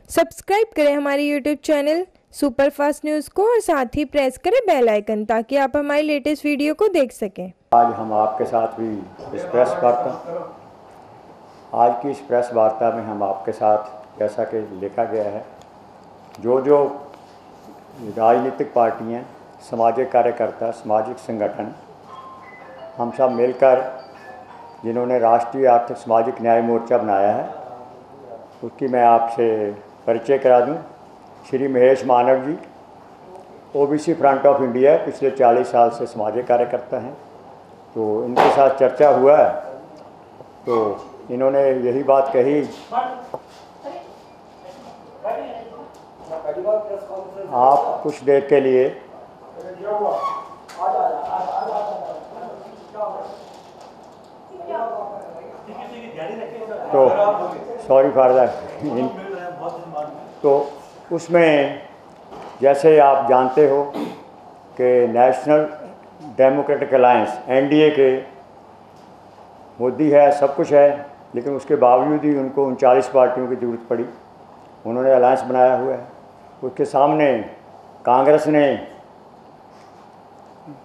Subscribe करें हमारे YouTube channel superfast news को और साथ ही प्रेस करें बेल आइकन ताकि आप हमारी लेटेस्ट वीडियो को देख सकें। आज हम आपके साथ भी इस प्रेस वार्ता आज की इस प्रेस वार्ता में हम आपके साथ जैसा कि लिखा गया है, जो राजनीतिक पार्टियां, सामाजिक कार्यकर्ता, सामाजिक संगठन, हम सब मिलकर जिन्होंने राष्ट्रीय आर्थिक सामाजिक न्याय मोर्चा बनाया है, उसकी मैं आपसे परिचय करा दूं। श्री महेश मानव जी ओबीसी फ्रंट ऑफ इंडिया पिछले 40 साल से सामाजिक कार्यकर्ता हैं। तो इनके साथ चर्चा हुआ है तो इन्होंने यही बात कही, आप कुछ देर के लिए तो सॉरी फॉर दैट। तो उसमें जैसे आप जानते हो कि नेशनल डेमोक्रेटिक अलायंस एनडीए के मोदी है, सब कुछ है, लेकिन उसके बावजूद ही उनको 39 पार्टियों की ज़रूरत पड़ी। उन्होंने अलायंस बनाया हुआ है। उसके सामने कांग्रेस ने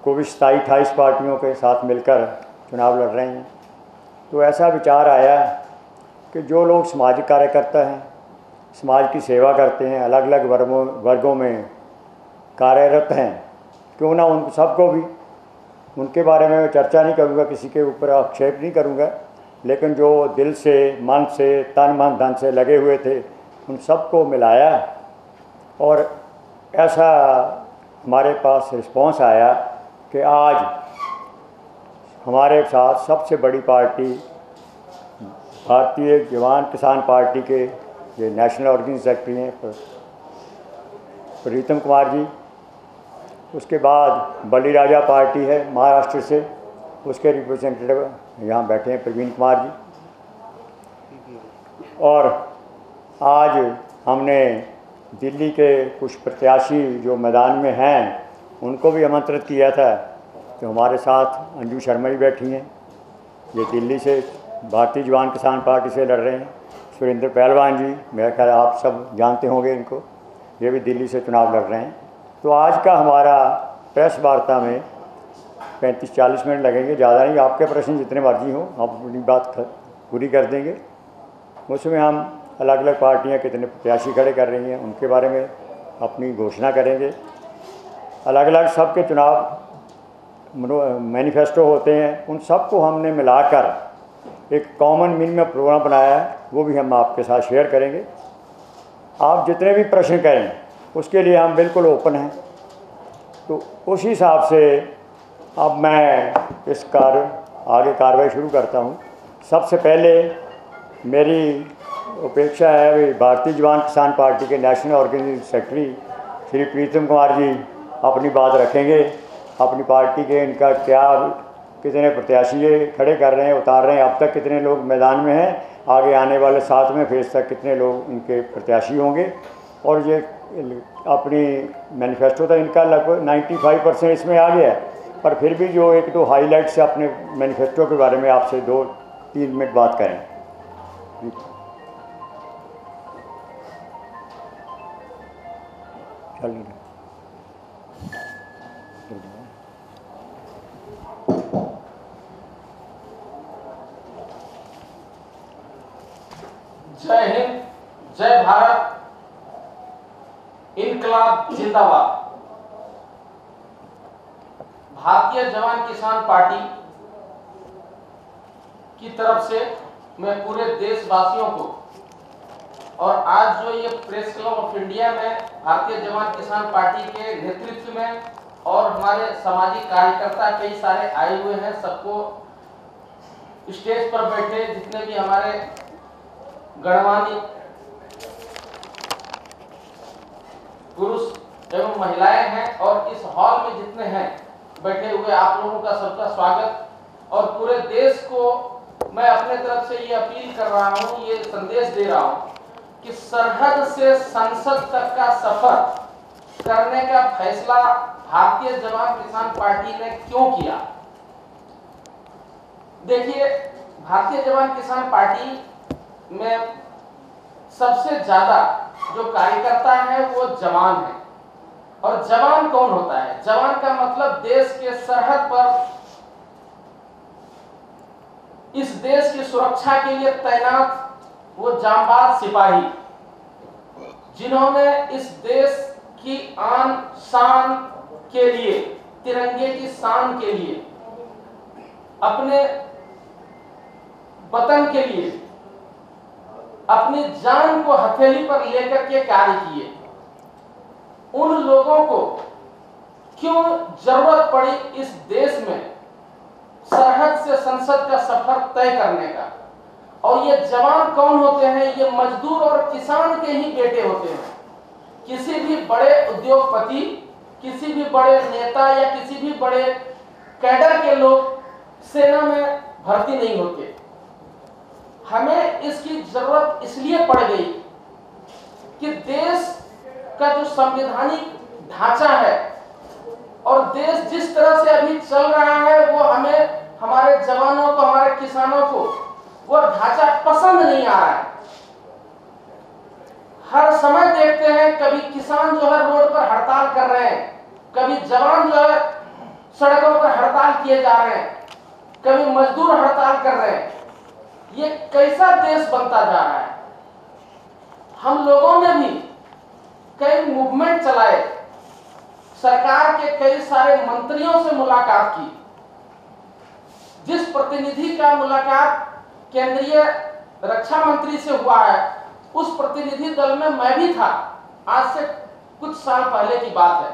को भी 27-28 पार्टियों के साथ मिलकर चुनाव लड़ रहे हैं। तो ऐसा विचार आया कि जो लोग सामाजिक कार्यकर्ता हैं, समाज की सेवा करते हैं, अलग अलग वर्गों में कार्यरत हैं, क्यों ना उन सबको भी, उनके बारे में चर्चा नहीं करूँगा, किसी के ऊपर आक्षेप नहीं करूँगा, लेकिन जो दिल से, मन से, तन मन धन से लगे हुए थे, उन सबको मिलाया और ऐसा हमारे पास रिस्पांस आया कि आज हमारे साथ सबसे बड़ी पार्टी भारतीय जवान किसान पार्टी के ये नेशनल ऑर्गेनाइजिंग सेक्रेटरी हैं प्रीतम कुमार जी। उसके बाद बली राजा पार्टी है महाराष्ट्र से, उसके रिप्रेजेंटेटिव यहाँ बैठे हैं प्रवीण कुमार जी। और आज हमने दिल्ली के कुछ प्रत्याशी जो मैदान में हैं उनको भी आमंत्रित किया था। तो हमारे साथ अंजू शर्मा जी बैठी हैं, ये दिल्ली से भारतीय जवान किसान पार्टी से लड़ रहे हैं। सुरेंद्र पहलवान जी, मेरा ख्याल आप सब जानते होंगे इनको, ये भी दिल्ली से चुनाव लड़ रहे हैं। तो आज का हमारा प्रेस वार्ता में 35-40 मिनट लगेंगे, ज़्यादा नहीं। आपके प्रश्न जितने मर्जी हों आप अपनी बात पूरी कर देंगे। उसमें हम अलग अलग पार्टियां कितने प्रत्याशी खड़े कर रही हैं उनके बारे में अपनी घोषणा करेंगे। अलग अलग सबके चुनाव मैनिफेस्टो होते हैं, उन सबको हमने मिलाकर एक कॉमन मिनिमम प्रोग्राम बनाया है, वो भी हम आपके साथ शेयर करेंगे। आप जितने भी प्रश्न करें उसके लिए हम बिल्कुल ओपन हैं। तो उस हिसाब से अब मैं इस आगे कार्रवाई शुरू करता हूँ। सबसे पहले मेरी अपेक्षा है भी भारतीय जवान किसान पार्टी के national organising secretary Shri Pritam Kumar ji अपनी बात रखेंगे। अपनी पार्टी के इनका क्या, कितने प्रत्याशी ये खड़े कर रहे हैं, उतार रहे हैं, अब तक कितने लोग मैदान में हैं, आगे आने वाले 7वें फेज़ तक कितने लोग इनके प्रत्याशी होंगे। और ये अपनी मैनिफेस्टो तो इनका लगभग 95% इसमें आ गया है, पर फिर भी जो 1-2 हाईलाइट से अपने मैनिफेस्टो के बारे में आपसे 2-3 मिनट बात करें। चलिए। जय हिंद, जय भारत, इनकलाब जिंदाबाद। भारतीय जवान किसान पार्टी की तरफ से मैं पूरे देशवासियों को, और आज जो ये प्रेस क्लब ऑफ इंडिया में भारतीय जवान किसान पार्टी के नेतृत्व में और हमारे सामाजिक कार्यकर्ता कई सारे आए हुए हैं, सबको स्टेज पर बैठे जितने भी हमारे गणमान्य पुरुष एवं महिलाएं हैं और इस हॉल में जितने हैं बैठे हुए, आप लोगों का सबका स्वागत। और पूरे देश को मैं अपने तरफ से ये अपील कर रहा हूँ, ये संदेश दे रहा हूँ कि सरहद से संसद तक का सफर करने का फैसला भारतीय जवान किसान पार्टी ने क्यों किया। देखिए, भारतीय जवान किसान पार्टी में सबसे ज्यादा जो कार्यकर्ता है वो जवान है। और जवान कौन होता है? जवान का मतलब देश के सरहद पर, इस देश की सुरक्षा के लिए तैनात वो जांबाज सिपाही, जिन्होंने इस देश की आन शान के लिए, तिरंगे की शान के लिए, अपने वतन के लिए अपनी जान को हथेली पर लेकर के कार्य किए। उन लोगों को क्यों जरूरत पड़ी इस देश में सरहद से संसद का सफर तय करने का? और ये जवान कौन होते हैं? ये मजदूर और किसान के ही बेटे होते हैं। किसी भी बड़े उद्योगपति, किसी भी बड़े नेता या किसी भी बड़े कैडर के लोग सेना में भर्ती नहीं होते। हमें इसकी जरूरत इसलिए पड़ गई कि देश का जो संवैधानिक ढांचा है और देश जिस तरह से अभी चल रहा है, वो हमें, हमारे जवानों को, हमारे किसानों को वो ढांचा पसंद नहीं आ रहा है। हर समय देखते हैं कभी किसान जो है रोड पर हड़ताल कर रहे हैं, कभी जवान जो है सड़कों पर हड़ताल किए जा रहे हैं, कभी मजदूर हड़ताल कर रहे हैं। ये कैसा देश बनता जा रहा है? हम लोगों ने भी कई मूवमेंट चलाए, सरकार के कई सारे मंत्रियों से मुलाकात की। जिस प्रतिनिधि का मुलाकात केंद्रीय रक्षा मंत्री से हुआ है, उस प्रतिनिधि दल में मैं भी था। आज से कुछ साल पहले की बात है।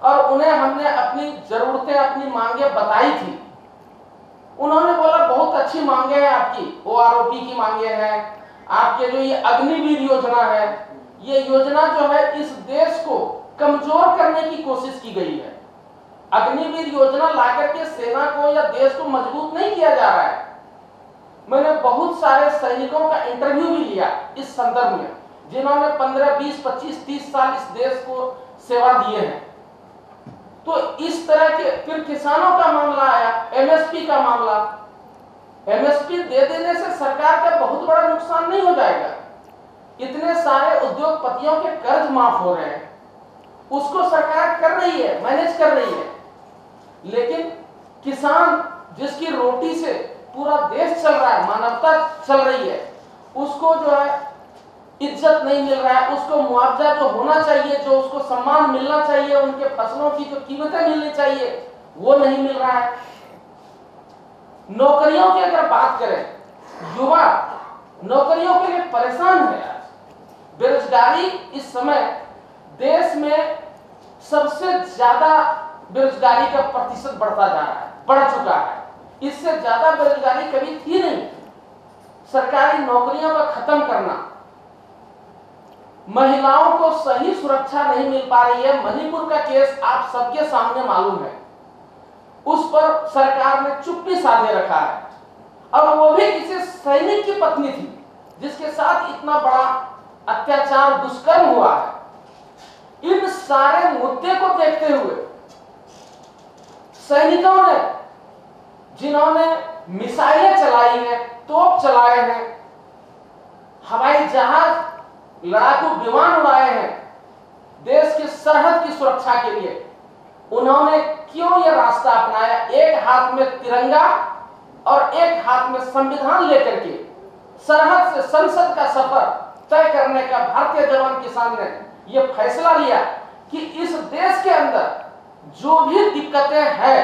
और उन्हें हमने अपनी जरूरतें, अपनी मांगे बताई थी। उन्होंने बोला बहुत अच्छी मांगे हैं आपकी, OROP की मांगे हैं, आपके जो ये अग्निवीर योजना है, ये योजना जो है इस देश को कमजोर करने की कोशिश की गई है। अग्निवीर योजना लाकर के सेना को या देश को मजबूत नहीं किया जा रहा है। मैंने बहुत सारे सैनिकों का इंटरव्यू भी लिया इस संदर्भ में, जिन्होंने 15, 20, 25, 30 साल इस देश को सेवा दिए हैं। तो इस तरह के फिर किसानों का मामला आया, MSP का मामला। MSP दे देने से सरकार का बहुत बड़ा नुकसान नहीं हो जाएगा। इतने सारे उद्योगपतियों के कर्ज माफ हो रहे हैं, उसको सरकार कर रही है, मैनेज कर रही है। लेकिन किसान जिसकी रोटी से पूरा देश चल रहा है, मानवता चल रही है, उसको जो है इज्जत नहीं मिल रहा है, उसको मुआवजा जो होना चाहिए, जो उसको सम्मान मिलना चाहिए, उनके फसलों की जो कीमतें मिलनी चाहिए, वो नहीं मिल रहा है। नौकरियों की अगर बात करें, युवा नौकरियों के लिए परेशान है। बेरोजगारी इस समय देश में सबसे ज्यादा बेरोजगारी का प्रतिशत बढ़ता जा रहा है, बढ़ चुका है। इससे ज्यादा बेरोजगारी कभी थी नहीं। सरकारी नौकरियों का खत्म करना, महिलाओं को सही सुरक्षा नहीं मिल पा रही है। मणिपुर का केस आप सबके सामने मालूम है, उस पर सरकार ने चुप्पी साधे रखा है। और वो भी किसी सैनिक की पत्नी थी जिसके साथ इतना बड़ा अत्याचार, दुष्कर्म हुआ है। इन सारे मुद्दे को देखते हुए सैनिकों ने, जिन्होंने मिसाइलें चलाई हैं, तोप चलाए हैं, हवाई जहाज, लड़ाकू विमान उड़ाए हैं देश की सरहद की सुरक्षा के लिए, उन्होंने क्यों यह रास्ता अपनाया? एक हाथ में तिरंगा और एक हाथ में संविधान लेकर के सरहद से संसद का सफर तय करने का भारतीय जवान किसान ने यह फैसला लिया कि इस देश के अंदर जो भी दिक्कतें हैं,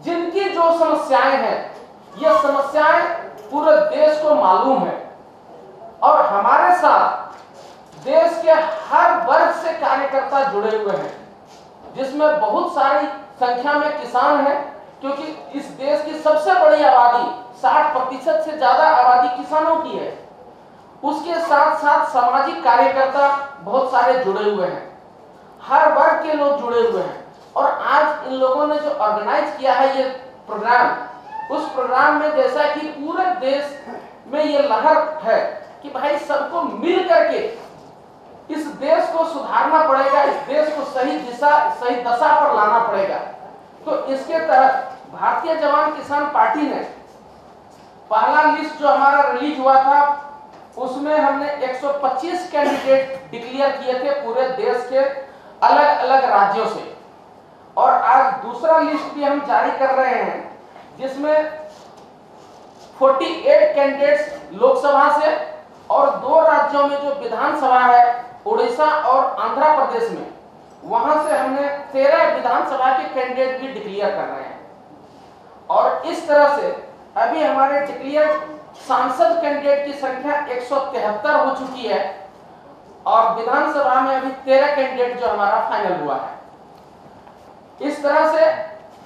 जिनकी जो समस्याएं हैं, ये समस्याएं पूरे देश को मालूम है। और हमारे साथ देश के हर वर्ग से कार्यकर्ता जुड़े हुए हैं, जिसमें बहुत सारी संख्या में किसान हैं, क्योंकि इस देश की सबसे बड़ी आबादी 60% से ज्यादा आबादी किसानों की है। उसके साथ साथ सामाजिक कार्यकर्ता बहुत सारे जुड़े हुए हैं, हर वर्ग के लोग जुड़े हुए हैं। और आज इन लोगों ने जो ऑर्गेनाइज किया है ये प्रोग्राम, उस प्रोग्राम में जैसा कि पूरे देश में ये लहर है कि भाई सबको मिल करके इस देश को सुधारना पड़ेगा, इस देश को सही दिशा, सही दशा पर लाना पड़ेगा। तो इसके तहत भारतीय जवान किसान पार्टी ने पहला लिस्ट जो हमारा रिलीज हुआ था उसमें हमने 125 कैंडिडेट डिक्लेयर किए थे पूरे देश के अलग अलग राज्यों से, और आज दूसरा लिस्ट भी हम जारी कर रहे हैं जिसमें 48 कैंडिडेट्स लोकसभा से और 2 राज्यों में जो विधानसभा है उड़ीसा और आंध्र प्रदेश में, वहां से हमने 13 विधानसभा के कैंडिडेट भी डिक्लेयर कर रहे हैं। और इस तरह से अभी हमारे डिक्लेयर सांसद कैंडिडेट की संख्या 173 हो चुकी है और विधानसभा में अभी 13 कैंडिडेट जो हमारा फाइनल हुआ है। इस तरह से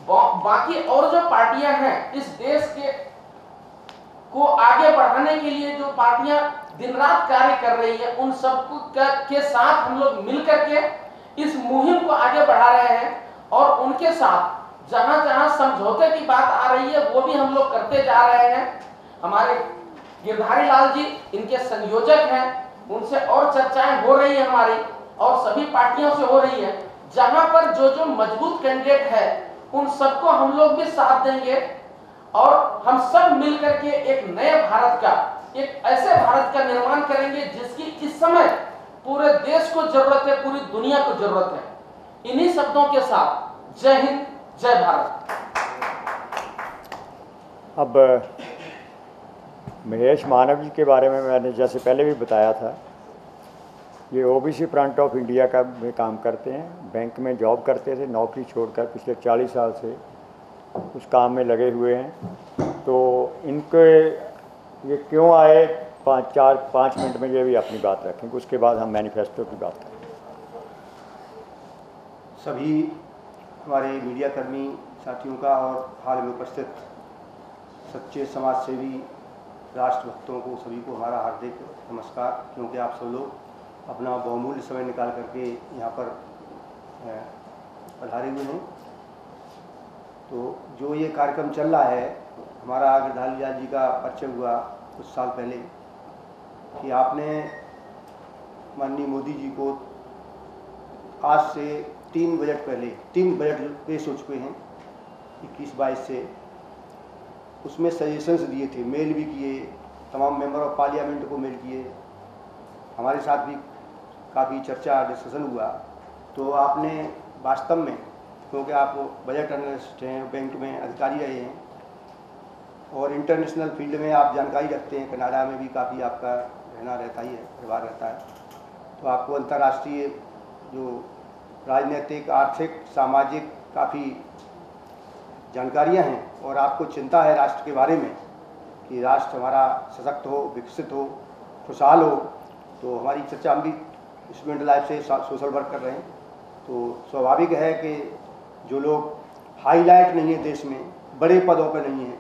बाकी और जो पार्टियां हैं इस देश के को आगे बढ़ाने के लिए जो पार्टियां दिन रात कार्य कर रही है, उन सब के साथ हम लोग मिलकर के इस मुहिम को आगे बढ़ा रहे हैं और उनके साथ जहां जहां समझौते की बात आ रही है वो भी हम लोग करते जा रहे हैं। हमारे गिरधारी लाल जी इनके संयोजक हैं, उनसे और चर्चाएं हो रही है हमारी और सभी पार्टियों से हो रही है। जहां पर जो जो मजबूत कैंडिडेट है उन सबको हम लोग भी साथ देंगे और हम सब मिलकर के एक नए भारत का, एक ऐसे भारत का निर्माण करेंगे जिसकी इस समय पूरे देश को जरूरत है, पूरी दुनिया को जरूरत है। इन्हीं शब्दों के साथ जय हिंद, जय भारत। अब महेश मानव जी के बारे में मैंने जैसे पहले भी बताया था, ये ओबीसी फ्रंट ऑफ इंडिया का में काम करते हैं, बैंक में जॉब करते थे, नौकरी छोड़कर पिछले 40 साल से उस काम में लगे हुए हैं। तो इनके ये क्यों आए 5 मिनट में ये भी अपनी बात रखेंगे, उसके बाद हम मैनिफेस्टो की बात करेंगे। सभी हमारे मीडिया कर्मी साथियों का और हाल में उपस्थित सच्चे समाज सेवी राष्ट्रभक्तों को सभी को हमारा हार्दिक नमस्कार, क्योंकि आप सब लोग अपना बहुमूल्य समय निकाल करके यहाँ पर पधारे हुए हैं। तो जो ये कार्यक्रम चल रहा है, हमारा गिरधारी लाल जी का परिचय हुआ कुछ साल पहले कि आपने माननीय मोदी जी को आज से 3 बजट पहले 3 बजट पेश हो चुके हैं 21-22 से, उसमें सजेशंस दिए थे, मेल भी किए, तमाम मेंबर ऑफ पार्लियामेंट को मेल किए, हमारे साथ भी काफ़ी चर्चा डिस्कशन हुआ। तो आपने वास्तव में, क्योंकि आप बजट एनालिस्ट हैं, बैंक में अधिकारी रहे हैं और इंटरनेशनल फील्ड में आप जानकारी रखते हैं, कनाडा में भी काफ़ी आपका रहना रहता ही है, व्यवहार रहता है, तो आपको अंतर्राष्ट्रीय जो राजनीतिक, आर्थिक, सामाजिक काफ़ी जानकारियां हैं और आपको चिंता है राष्ट्र के बारे में कि राष्ट्र हमारा सशक्त हो, विकसित हो, खुशहाल हो। तो हमारी चर्चा हम भी स्टूडेंट लाइफ से सोशल वर्क कर रहे हैं, तो स्वाभाविक है कि जो लोग हाईलाइट नहीं है देश में, बड़े पदों पर नहीं हैं,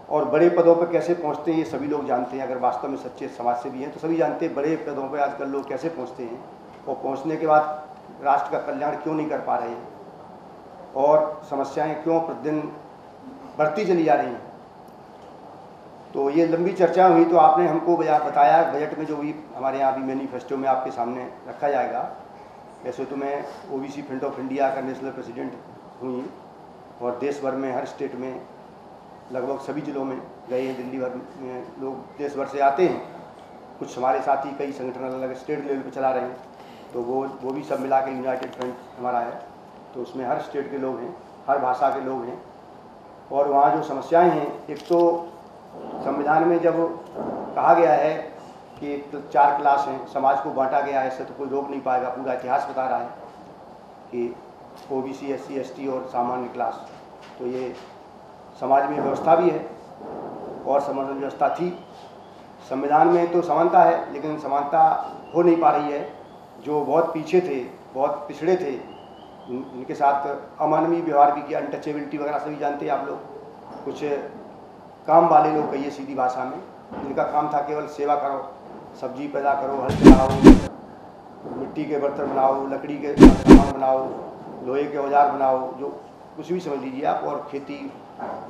और बड़े पदों पर कैसे पहुंचते हैं ये सभी लोग जानते हैं। अगर वास्तव में सच्चे समाज से भी हैं तो सभी जानते हैं बड़े पदों पर आजकल लोग कैसे पहुंचते हैं और पहुंचने के बाद राष्ट्र का कल्याण क्यों नहीं कर पा रहे हैं और समस्याएं क्यों प्रतिदिन बढ़ती चली जा रही हैं। तो ये लंबी चर्चा हुई, तो आपने हमको बताया बजट में जो भी हमारे यहाँ भी मैनिफेस्टो में आपके सामने रखा जाएगा। वैसे तो मैं ओबीसी फ्रंट ऑफ इंडिया का नेशनल प्रेसिडेंट हुई और देश भर में हर स्टेट में लगभग सभी जिलों में गए हैं, दिल्ली भर में लोग देश भर से आते हैं, कुछ हमारे साथी कई संगठन अलग अलग स्टेट लेवल पर चला रहे हैं, तो वो भी सब मिला के यूनाइटेड फ्रंट हमारा है। तो उसमें हर स्टेट के लोग हैं, हर भाषा के लोग हैं, और वहाँ जो समस्याएं हैं, एक तो संविधान में जब कहा गया है कि 4 क्लास हैं, समाज को बांटा गया है, इससे तो कोई रोक नहीं पाएगा, पूरा इतिहास बता रहा है कि ओबीसी, एससी, एसटी और सामान्य क्लास। तो ये समाज में व्यवस्था भी है और समाज व्यवस्था थी। संविधान में तो समानता है, लेकिन समानता हो नहीं पा रही है। जो बहुत पीछे थे, बहुत पिछड़े थे, उनके साथ अमानवीय व्यवहार भी किया, अनटचेबिलिटी वगैरह सभी जानते हैं आप लोग। कुछ काम वाले लोग कहिए सीधी भाषा में, जिनका काम था केवल सेवा करो, सब्जी पैदा करो, हल चलाओ, मिट्टी के बर्तन बनाओ, लकड़ी के सामान बनाओ, लोहे के औजार बनाओ, जो कुछ भी समझ लीजिए आप, और खेती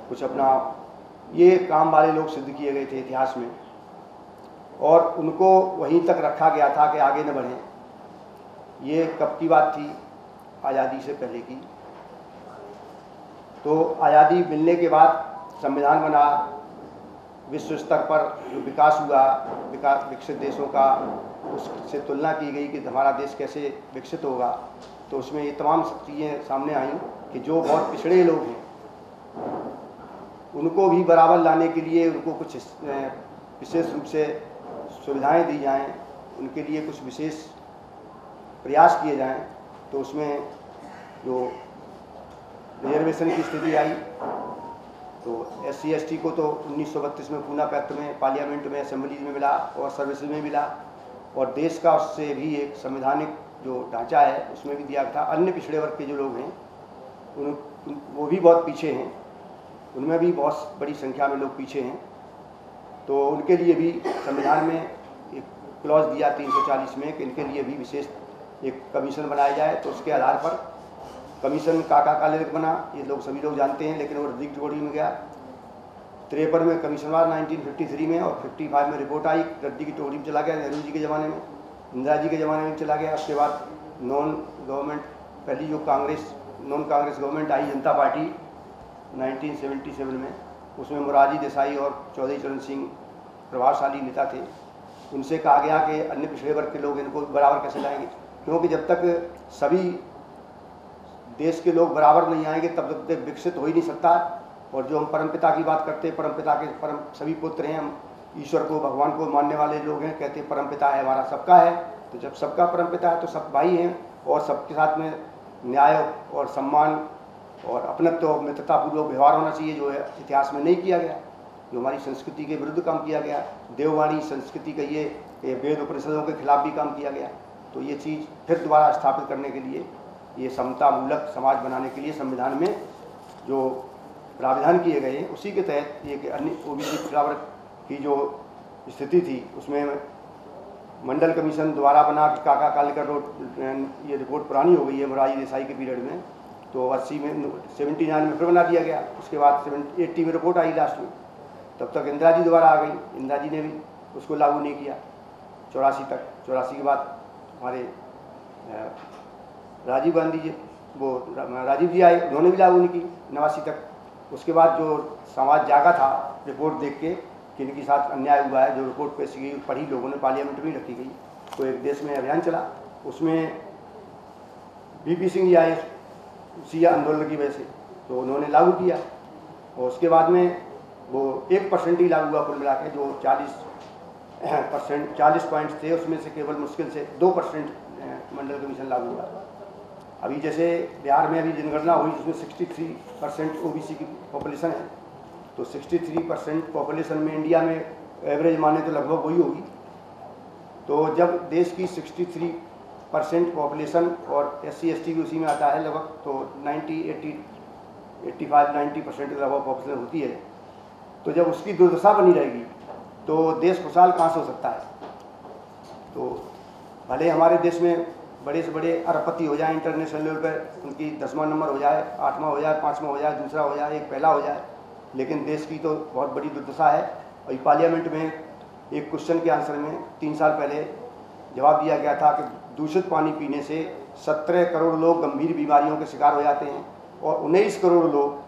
कुछ अपना, ये काम वाले लोग सिद्ध किए गए थे इतिहास में, और उनको वहीं तक रखा गया था कि आगे न बढ़ें। ये कब की बात थी? आज़ादी से पहले की। तो आज़ादी मिलने के बाद संविधान बना, विश्व स्तर पर जो विकास हुआ, विकसित देशों का, उससे तुलना की गई कि हमारा देश कैसे विकसित होगा, तो उसमें ये तमाम चीज़ें सामने आई कि जो बहुत पिछड़े लोग हैं उनको भी बराबर लाने के लिए उनको कुछ विशेष रूप से सुविधाएं दी जाएं, उनके लिए कुछ विशेष प्रयास किए जाएं। तो उसमें जो रिजर्वेशन की स्थिति आई तो SC ST को तो 1932 में पूना पैक्ट में पार्लियामेंट में असेंबलीज में मिला और सर्विसेज में मिला, और देश का उससे भी एक संवैधानिक जो ढांचा है उसमें भी दिया था। अन्य पिछड़े वर्ग के जो लोग हैं वो भी बहुत पीछे हैं, उनमें भी बहुत बड़ी संख्या में लोग पीछे हैं। तो उनके लिए भी संविधान में एक क्लॉज दिया 340 में कि इनके लिए भी विशेष एक कमीशन बनाया जाए। तो उसके आधार पर कमीशन का लेख बना, ये लोग सभी लोग जानते हैं, लेकिन वो रद्दी की टोकरी में गया। 53 में कमीशनवार 1953 में, और 55 में रिपोर्ट आई, रद्दी की टोकरी में चला गया। नेहरू जी के ज़माने में, इंदिरा जी के ज़माने में चला गया। उसके बाद नॉन गवर्नमेंट, पहली जो नॉन कांग्रेस गवर्नमेंट आई जनता पार्टी 1977 में, उसमें मोरारजी देसाई और चौधरी चरण सिंह प्रभावशाली नेता थे। उनसे कहा गया कि अन्य पिछड़े वर्ग के लोग इनको बराबर कैसे लाएंगे, क्योंकि जब तक सभी देश के लोग बराबर नहीं आएंगे तब तक विकसित हो ही नहीं सकता। और जो हम परमपिता की बात करते हैं, परमपिता के परम सभी पुत्र हैं, हम ईश्वर को, भगवान को मानने वाले लोग हैं, कहते हैं परमपिता है हमारा, सबका है। तो जब सबका परमपिता है तो सब भाई हैं, और सबके साथ में न्याय और सम्मान और अपनत्व और मित्रतापूर्वक व्यवहार होना चाहिए, जो है इतिहास में नहीं किया गया, जो हमारी संस्कृति के विरुद्ध काम किया गया। देववाणी संस्कृति कहिए, वेद उपनिषदों के खिलाफ भी काम किया गया। तो ये चीज़ फिर दोबारा स्थापित करने के लिए, ये समता मूलक समाज बनाने के लिए संविधान में जो प्रावधान किए गए हैं, उसी के तहत ये अन्य OBC पिछड़ा वर्ग की जो स्थिति थी उसमें मंडल कमीशन द्वारा बना काका कालेकर रोड, ये रिपोर्ट पुरानी हो गई है मोरारजी देसाई के पीरियड में, तो 80 में 79 में फिर बना दिया गया। उसके बाद 80 में रिपोर्ट आई लास्ट में, तब तक इंदिरा जी दोबारा आ गई, इंदिरा जी ने भी उसको लागू नहीं किया 84 तक। 84 के बाद हमारे राजीव गांधी जी, वो राजीव जी आए, उन्होंने भी लागू नहीं की 89 तक। उसके बाद जो समाज जागा था रिपोर्ट देख के कि इनके साथ अन्याय हुआ है, जो रिपोर्ट पेश की गई पढ़ी लोगों ने, पार्लियामेंट में रखी गई, तो एक देश में अभियान चला। उसमें VP सिंह जी आए उसी आंदोलन की वजह से, तो उन्होंने लागू किया। और उसके बाद में वो 1% ही लागू हुआ कुल मिला के, जो 40 पॉइंट्स थे उसमें से केवल मुश्किल से 2% मंडल कमीशन लागू हुआ। अभी जैसे बिहार में अभी जनगणना हुई जिसमें 63% OBC की पॉपुलेशन है, तो 63% पॉपुलेशन में इंडिया में एवरेज माने तो लगभग वही होगी। तो जब देश की 63% पॉपुलेशन और SC ST भी उसी में आता है लगभग, तो 85-90% लगभग पॉपुलेशन होती है, तो जब उसकी दुर्दशा बनी रहेगी तो देश खुशहाल कहाँ से हो सकता है। तो भले हमारे देश में बड़े से बड़े अरबपति हो जाए इंटरनेशनल लेवल पर, उनकी 10वां नंबर हो जाए, 8वां हो जाए, 5वां हो जाए, दूसरा हो जाए, एक पहला हो जाए, लेकिन देश की तो बहुत बड़ी दुर्दशा है। और पार्लियामेंट में एक क्वेश्चन के आंसर में 3 साल पहले जवाब दिया गया था कि दूषित पानी पीने से 17 करोड़ लोग गंभीर बीमारियों के शिकार हो जाते हैं और 19 करोड़ लोग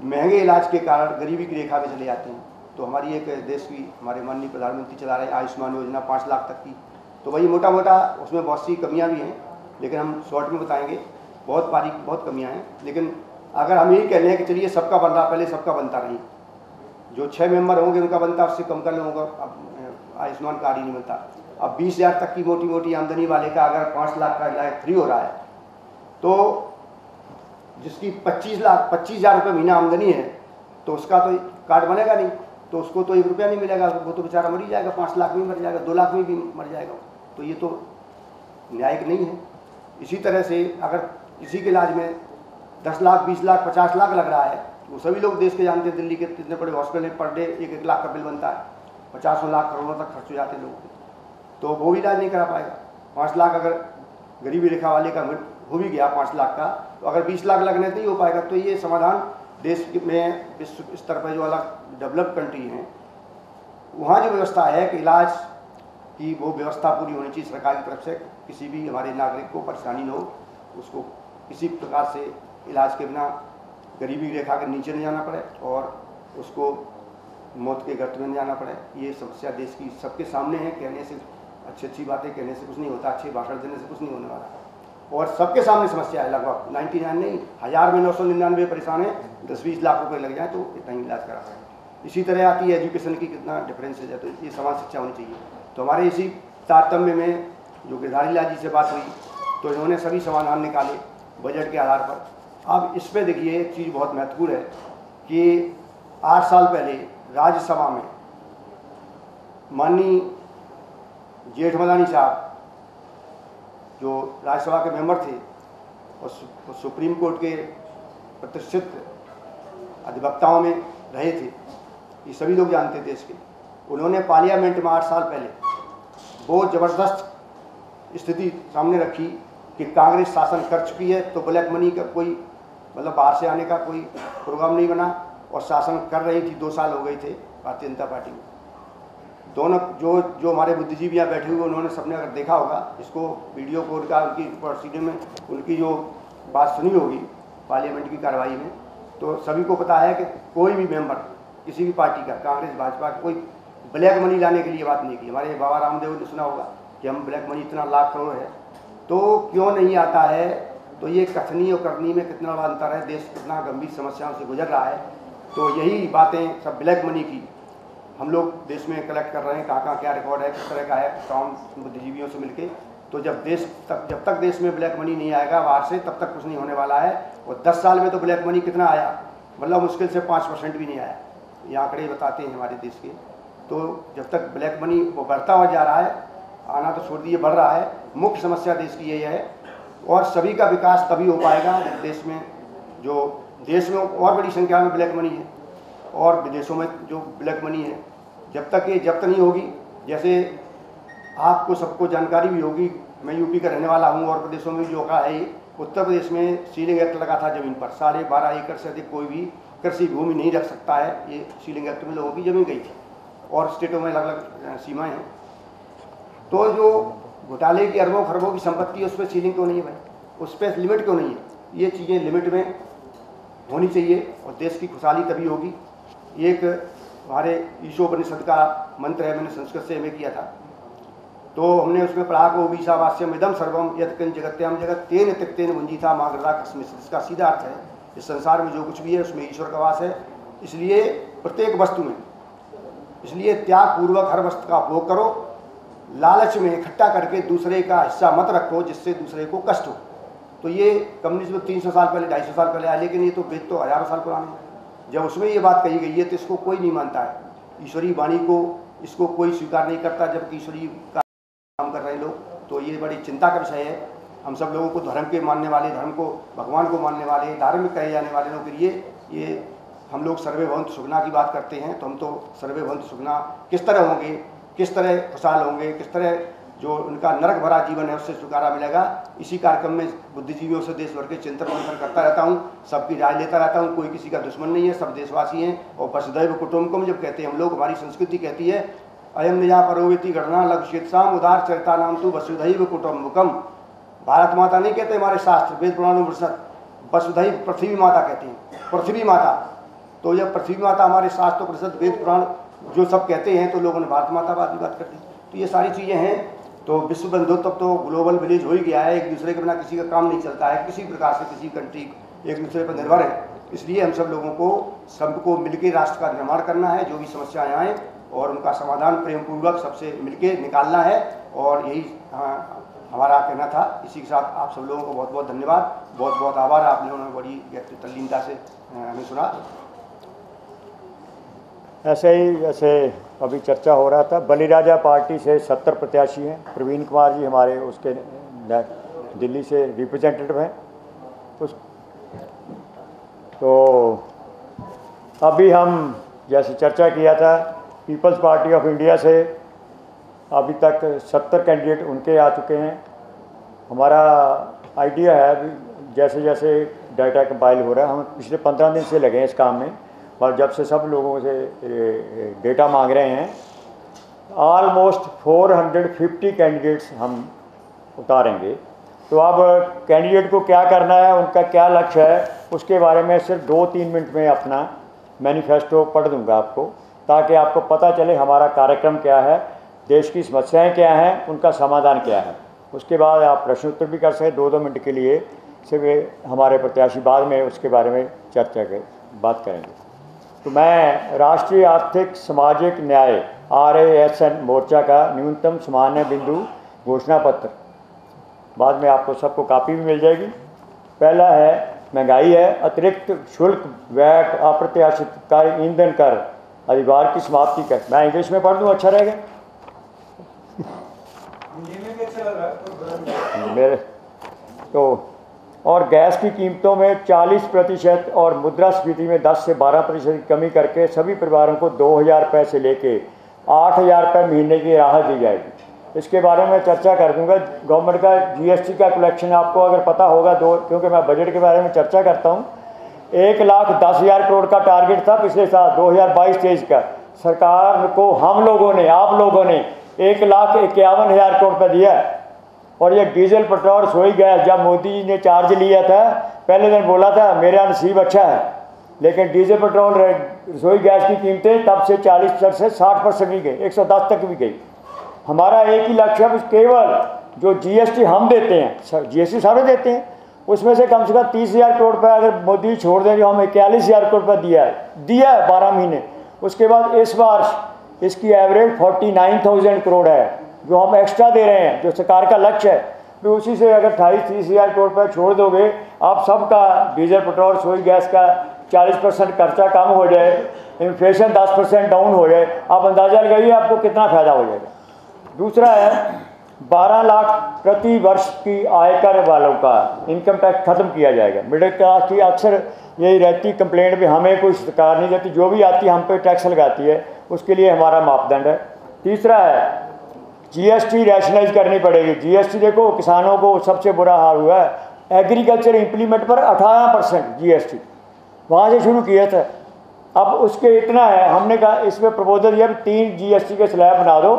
महंगे इलाज के कारण गरीबी की रेखा में चले जाते हैं। तो हमारी एक देश की हमारे माननीय प्रधानमंत्री चला रहे आयुष्मान योजना 5 लाख तक की, तो वही मोटा मोटा उसमें बहुत सी कमियां भी हैं, लेकिन हम शॉर्ट में बताएंगे, बहुत बारीक बहुत कमियां हैं। लेकिन अगर हम यही कह रहे हैं कि चलिए सबका बन रहा, पहले सबका बनता नहीं, जो 6 मेंबर होंगे उनका बनता, उससे कम कर लोगों का अब आयुष्मान कार्ड ही नहीं बनता। अब 20,000 तक की मोटी मोटी आमदनी वाले का अगर 5 लाख का इलाज फ्री हो रहा है, तो जिसकी 25,000 रुपये महीना आमदनी है तो उसका तो कार्ड बनेगा नहीं, तो उसको तो 1 रुपया नहीं मिलेगा, वो तो बेचारा मर ही जाएगा, 5 लाख में मर जाएगा, 2 लाख में भी मर जाएगा। तो ये तो न्यायिक नहीं है। इसी तरह से अगर किसी के इलाज में 10 लाख 20 लाख 50 लाख लग रहा है, वो सभी लोग देश के जानते हैं, दिल्ली के कितने बड़े हॉस्पिटल में पर डे 1-1 लाख का बिल बनता है, 50 लाख करोड़ों तक खर्च हो जाते हैं लोगों के, तो वो भी इलाज नहीं करा पाएगा। 5 लाख अगर गरीबी रेखा वाले का हो भी गया 5 लाख का, तो अगर 20 लाख लगने नहीं हो पाएगा। तो ये समाधान देश में विश्व स्तर पर जो अलग डेवलप्ड कंट्री हैं वहाँ जो व्यवस्था है कि इलाज की वो व्यवस्था पूरी होनी चाहिए सरकार की तरफ से, किसी भी हमारे नागरिक को परेशानी न हो, उसको किसी प्रकार से इलाज के बिना गरीबी रेखा के नीचे नहीं जाना पड़े और उसको मौत के गर्त में न जाना पड़े। ये समस्या देश की सबके सामने है। कहने से अच्छी बातें कहने से कुछ नहीं होता, अच्छे भाषण देने से कुछ नहीं होने वाला। और सबके सामने समस्या है। लगभग 99 नहीं, 1000 में 999 परेशान है। 10-20 लाख रुपए लग जाए तो इतना ही इलाज करा पाए। इसी तरह आती है एजुकेशन की, कितना डिफरेंस है। तो ये समान शिक्षा होनी चाहिए। तो हमारे इसी तारतम्य में जो गिरधारी लाल जी से बात हुई तो इन्होंने सभी समाधान निकाले बजट के आधार पर। अब इस पर देखिए एक चीज़ बहुत महत्वपूर्ण है कि 8 साल पहले राज्यसभा में माननीय जेठमलानी साहब जो राज्यसभा के मेंबर थे और सुप्रीम कोर्ट के प्रतिष्ठित अधिवक्ताओं में रहे थे, ये सभी लोग जानते थे इसके। उन्होंने पार्लियामेंट में 8 साल पहले बहुत ज़बरदस्त स्थिति सामने रखी कि कांग्रेस शासन कर चुकी है तो ब्लैक मनी का कोई मतलब बाहर से आने का कोई प्रोग्राम नहीं बना, और शासन कर रही थी। 2 साल हो गए थे भारतीय जनता पार्टी में। दोनों जो हमारे बुद्धिजीवी यहाँ बैठे हुए उन्होंने सबने अगर देखा होगा इसको वीडियो को, उनकी प्रोसीडिंग में उनकी जो बात सुनी होगी पार्लियामेंट की कार्रवाई में, तो सभी को पता है कि कोई भी मेंबर किसी भी पार्टी का, कांग्रेस भाजपा का, कोई ब्लैक मनी लाने के लिए बात नहीं की। हमारे बाबा रामदेव ने सुना होगा कि हम ब्लैक मनी इतना लाख करोड़ है तो क्यों नहीं आता है। तो ये कथनी और करनी में कितना बड़ा अंतर है। देश कितना गंभीर समस्याओं से गुजर रहा है। तो यही बातें सब ब्लैक मनी की हम लोग देश में कलेक्ट कर रहे हैं। कहाँ क्या रिकॉर्ड है, किस तरह का है, तमाम बुद्धिजीवियों से मिलके। तो जब तक देश में ब्लैक मनी नहीं आएगा बाहर से, तब तक कुछ नहीं होने वाला है। और 10 साल में तो ब्लैक मनी कितना आया, मतलब मुश्किल से 5% भी नहीं आया। ये आंकड़े बताते हैं हमारे देश के। तो जब तक ब्लैक मनी वो बढ़ता हुआ जा रहा है, आना तो छोड़ दिए बढ़ रहा है। मुख्य समस्या देश की यही है। और सभी का विकास तभी हो पाएगा जब देश में और बड़ी संख्या में ब्लैक मनी है और विदेशों में जो ब्लैक मनी है, जब तक ये जब्त नहीं होगी। जैसे आपको सबको जानकारी भी होगी, मैं यूपी का रहने वाला हूँ और प्रदेशों में जो का है, उत्तर प्रदेश में सीलिंग एक्ट लगा था जमीन पर। 12.5 एकड़ से अधिक कोई भी कृषि भूमि नहीं रख सकता है। ये सीलिंग एक्ट में लोगों की जमीन गई थी और स्टेटों में अलग अलग सीमाएँ हैं। तो जो घोटाले की अरबों खरबों की संपत्ति है उस पर सीलिंग क्यों नहीं है भाई, उस पर लिमिट क्यों नहीं है। ये चीज़ें लिमिट में होनी चाहिए और देश की खुशहाली तभी होगी। एक हमारे ईशोपनिषद का मंत्र है, मैंने संस्कृत से एमए किया था, तो हमने उसमें पढ़ा को ईशावास्यम इदम सर्वम यत्किंच जगत्याम जगत तेन त्यक्तेन भुंजीथा मागृता कस्मिंश्चित्। इसका सीधा अर्थ है इस संसार में जो कुछ भी है उसमें ईश्वर का वास है। इसलिए प्रत्येक वस्तु में, इसलिए त्याग पूर्वक हर वस्तु का उपभोग करो। लालच में इकट्ठा करके दूसरे का हिस्सा मत रखो जिससे दूसरे को कष्ट हो। तो ये कम्युनिज्म 300 साल पहले 250 साल पहले आया, लेकिन ये तो वेद तो हजारों साल पुराने हैं। जब उसमें ये बात कही गई है तो इसको कोई नहीं मानता है, ईश्वरीय वाणी को इसको कोई स्वीकार नहीं करता, जबकि ईश्वरीय का काम कर रहे लोग। तो ये बड़ी चिंता का विषय है। हम सब लोगों को, धर्म के मानने वाले, धर्म को भगवान को मानने वाले, धार्मिक कहे जाने वाले लोगों के लिए ये हम लोग सर्वे भवन्तु सुखना की बात करते हैं। तो हम तो सर्वे भवन्तु सुखना किस तरह होंगे, किस तरह खुशहाल होंगे, किस तरह जो उनका नरक भरा जीवन है उससे छुटकारा मिलेगा, इसी कार्यक्रम में बुद्धिजीवियों से देश भर के चिंतन मंथन करता रहता हूँ, सबकी राय लेता रहता हूँ। कोई किसी का दुश्मन नहीं है, सब देशवासी हैं। और वसुधैव कुटुम्बकम जब कहते हैं हम लोग, हमारी संस्कृति कहती है अयम निजा परोवेति गणना लघुशेत्साम उदार चरिता नाम तो वसुधैव कुटुम्बकम। भारत माता नहीं कहते हमारे शास्त्र, वेद पुराणों में वसुधैव पृथ्वी माता कहते हैं, पृथ्वी माता। तो जब पृथ्वी माता हमारे शास्त्र परिषद वेद पुराण जो सब कहते हैं तो लोगों ने भारत माता की बात कर दी। तो ये सारी चीज़ें हैं। तो विश्व बंधुत्व तो ग्लोबल विलेज हो ही गया है। एक दूसरे के बिना किसी का काम नहीं चलता है, किसी प्रकार से किसी कंट्री एक दूसरे पर निर्भर है। इसलिए हम सब लोगों को सबको मिलकर राष्ट्र का निर्माण करना है। जो भी समस्याएं आएँ और उनका समाधान प्रेम पूर्वक सबसे मिलकर निकालना है। और यही हमारा कहना था। इसी के साथ आप सब लोगों को बहुत बहुत धन्यवाद, बहुत बहुत आभार। आप लोगों ने बड़ी तल्लीनता से हमें सुना। ऐसे ही जैसे अभी चर्चा हो रहा था, बलिराजा पार्टी से 70 प्रत्याशी हैं। प्रवीण कुमार जी हमारे उसके दिल्ली से रिप्रेजेंटेटिव हैं। तो अभी हम जैसे चर्चा किया था, पीपल्स पार्टी ऑफ इंडिया से अभी तक 70 कैंडिडेट उनके आ चुके हैं। हमारा आइडिया है अभी जैसे जैसे डाटा कंपाइल हो रहा है, हम पिछले 15 दिन से लगे हैं इस काम में, और जब से सब लोगों से डेटा मांग रहे हैं, ऑलमोस्ट 450 कैंडिडेट्स हम उतारेंगे। तो अब कैंडिडेट को क्या करना है, उनका क्या लक्ष्य है, उसके बारे में सिर्फ 2-3 मिनट में अपना मैनिफेस्टो पढ़ दूंगा आपको। ताकि आपको पता चले हमारा कार्यक्रम क्या है, देश की समस्याएं क्या हैं, उनका समाधान क्या है। उसके बाद आप प्रश्न उत्तर भी कर सकें 2-2 मिनट के लिए, सिर्फ हमारे प्रत्याशी बाद में उसके बारे में चर्चा के बात करेंगे। तो मैं राष्ट्रीय आर्थिक सामाजिक न्याय RASN मोर्चा का न्यूनतम सामान्य बिंदु घोषणा पत्र, बाद में आपको सबको कापी भी मिल जाएगी। पहला है महंगाई है, अतिरिक्त शुल्क, वैट, अप्रत्याशित कार्य ईंधन कर, अधिभार की समाप्ति कर। मैं इंग्लिश में पढ़ दूँ, अच्छा रहेगा? हिंदी में भी अच्छा लग रहा है मेरे तो। और गैस की कीमतों में 40% और मुद्रास्फीति में 10 से 12% की कमी करके सभी परिवारों को 2000 रुपये से लेके 8000 रुपये महीने की राहत दी जाएगी। इसके बारे में चर्चा कर दूंगा। गवर्नमेंट का GST का कलेक्शन आपको अगर पता होगा, क्योंकि मैं बजट के बारे में चर्चा करता हूँ, 1,10,000 करोड़ का टारगेट था पिछले साल 2022-23 का। सरकार को हम लोगों ने, आप लोगों ने 1,51,000 करोड़ रुपये दिया है। और ये डीजल, पेट्रोल, रसोई गैस, जब मोदी जी ने चार्ज लिया था पहले दिन बोला था मेरा नसीब अच्छा है, लेकिन डीजल, पेट्रोल, रसोई गैस की कीमतें तब से 40% से 60% भी गई, 110 तक भी गई। हमारा एक ही लक्ष्य है, केवल जो GST हम देते हैं, GST सारे देते हैं, उसमें से कम 30,000 करोड़ रुपये अगर मोदी छोड़ दें, जो हमें 41,000 करोड़ रुपये दिया है 12 महीने। उसके बाद इस वर्ष इसकी एवरेज 49,000 करोड़ है जो हम एक्स्ट्रा दे रहे हैं, जो सरकार का लक्ष्य है। तो उसी से अगर 28-30,000 करोड़ रुपये छोड़ दोगे, आप सबका डीजल, पेट्रोल, रसोई गैस का 40% खर्चा कम हो जाए, इन्फ्लेशन 10% डाउन हो जाए, आप अंदाज़ा लगाइए आपको कितना फ़ायदा हो जाएगा। दूसरा है 12 लाख प्रति वर्ष की आयकर वालों का इनकम टैक्स ख़त्म किया जाएगा। मिडिल क्लास की अक्सर यही रहती कंप्लेंट भी, हमें कोई सरकार नहीं देती, जो भी आती है हम पे टैक्स लगाती है, उसके लिए हमारा मापदंड है। तीसरा है GST रैशनलाइज करनी पड़ेगी। GST देखो, किसानों को सबसे बुरा हाल हुआ है। एग्रीकल्चर इम्प्लीमेंट पर 18% GST वहाँ से शुरू किया था। अब उसके इतना है, हमने कहा इसमें प्रपोजल दिया 3 GST के स्लैब बना दो,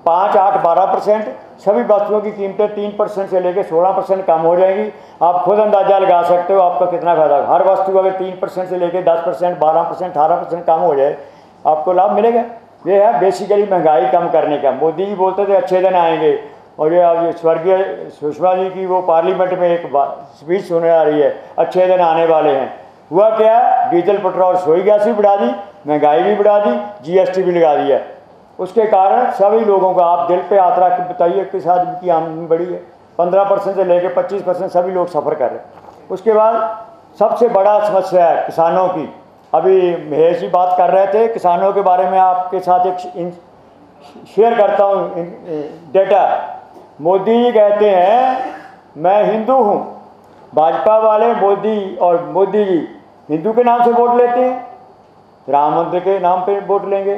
5, 8, 12%। सभी वस्तुओं की कीमतें 3% से लेकर 16% कम हो जाएंगी। आप खुद अंदाजा लगा सकते हो आपका कितना फायदा। हर वस्तु अगर 3% से लेकर 10%, 12%, 18% कम हो जाए, आपको लाभ मिलेगा। ये है बेसिकली महंगाई कम करने का। मोदी जी बोलते थे अच्छे दिन आएंगे, और ये अब स्वर्गीय सुषमा जी की वो पार्लियामेंट में एक स्पीच सुनने आ रही है, अच्छे दिन आने वाले हैं। हुआ क्या है, डीजल, पेट्रोल, रसोई गैस भी बढ़ा दी, महंगाई भी बढ़ा दी, GST भी लगा दिया। उसके कारण सभी लोगों का, आप दिल पे हाथ रख के बताइए किस आदमी की आमदनी बढ़ी है। 15% से लेकर 25% सभी लोग सफ़र कर रहे हैं। उसके बाद सबसे बड़ा समस्या है किसानों की। अभी महेश जी बात कर रहे थे किसानों के बारे में, आपके साथ एक शेयर करता हूँ डेटा। मोदी जी कहते हैं मैं हिंदू हूँ, भाजपा वाले मोदी जी हिंदू के नाम से वोट लेते हैं, राम मंदिर के नाम पे वोट लेंगे।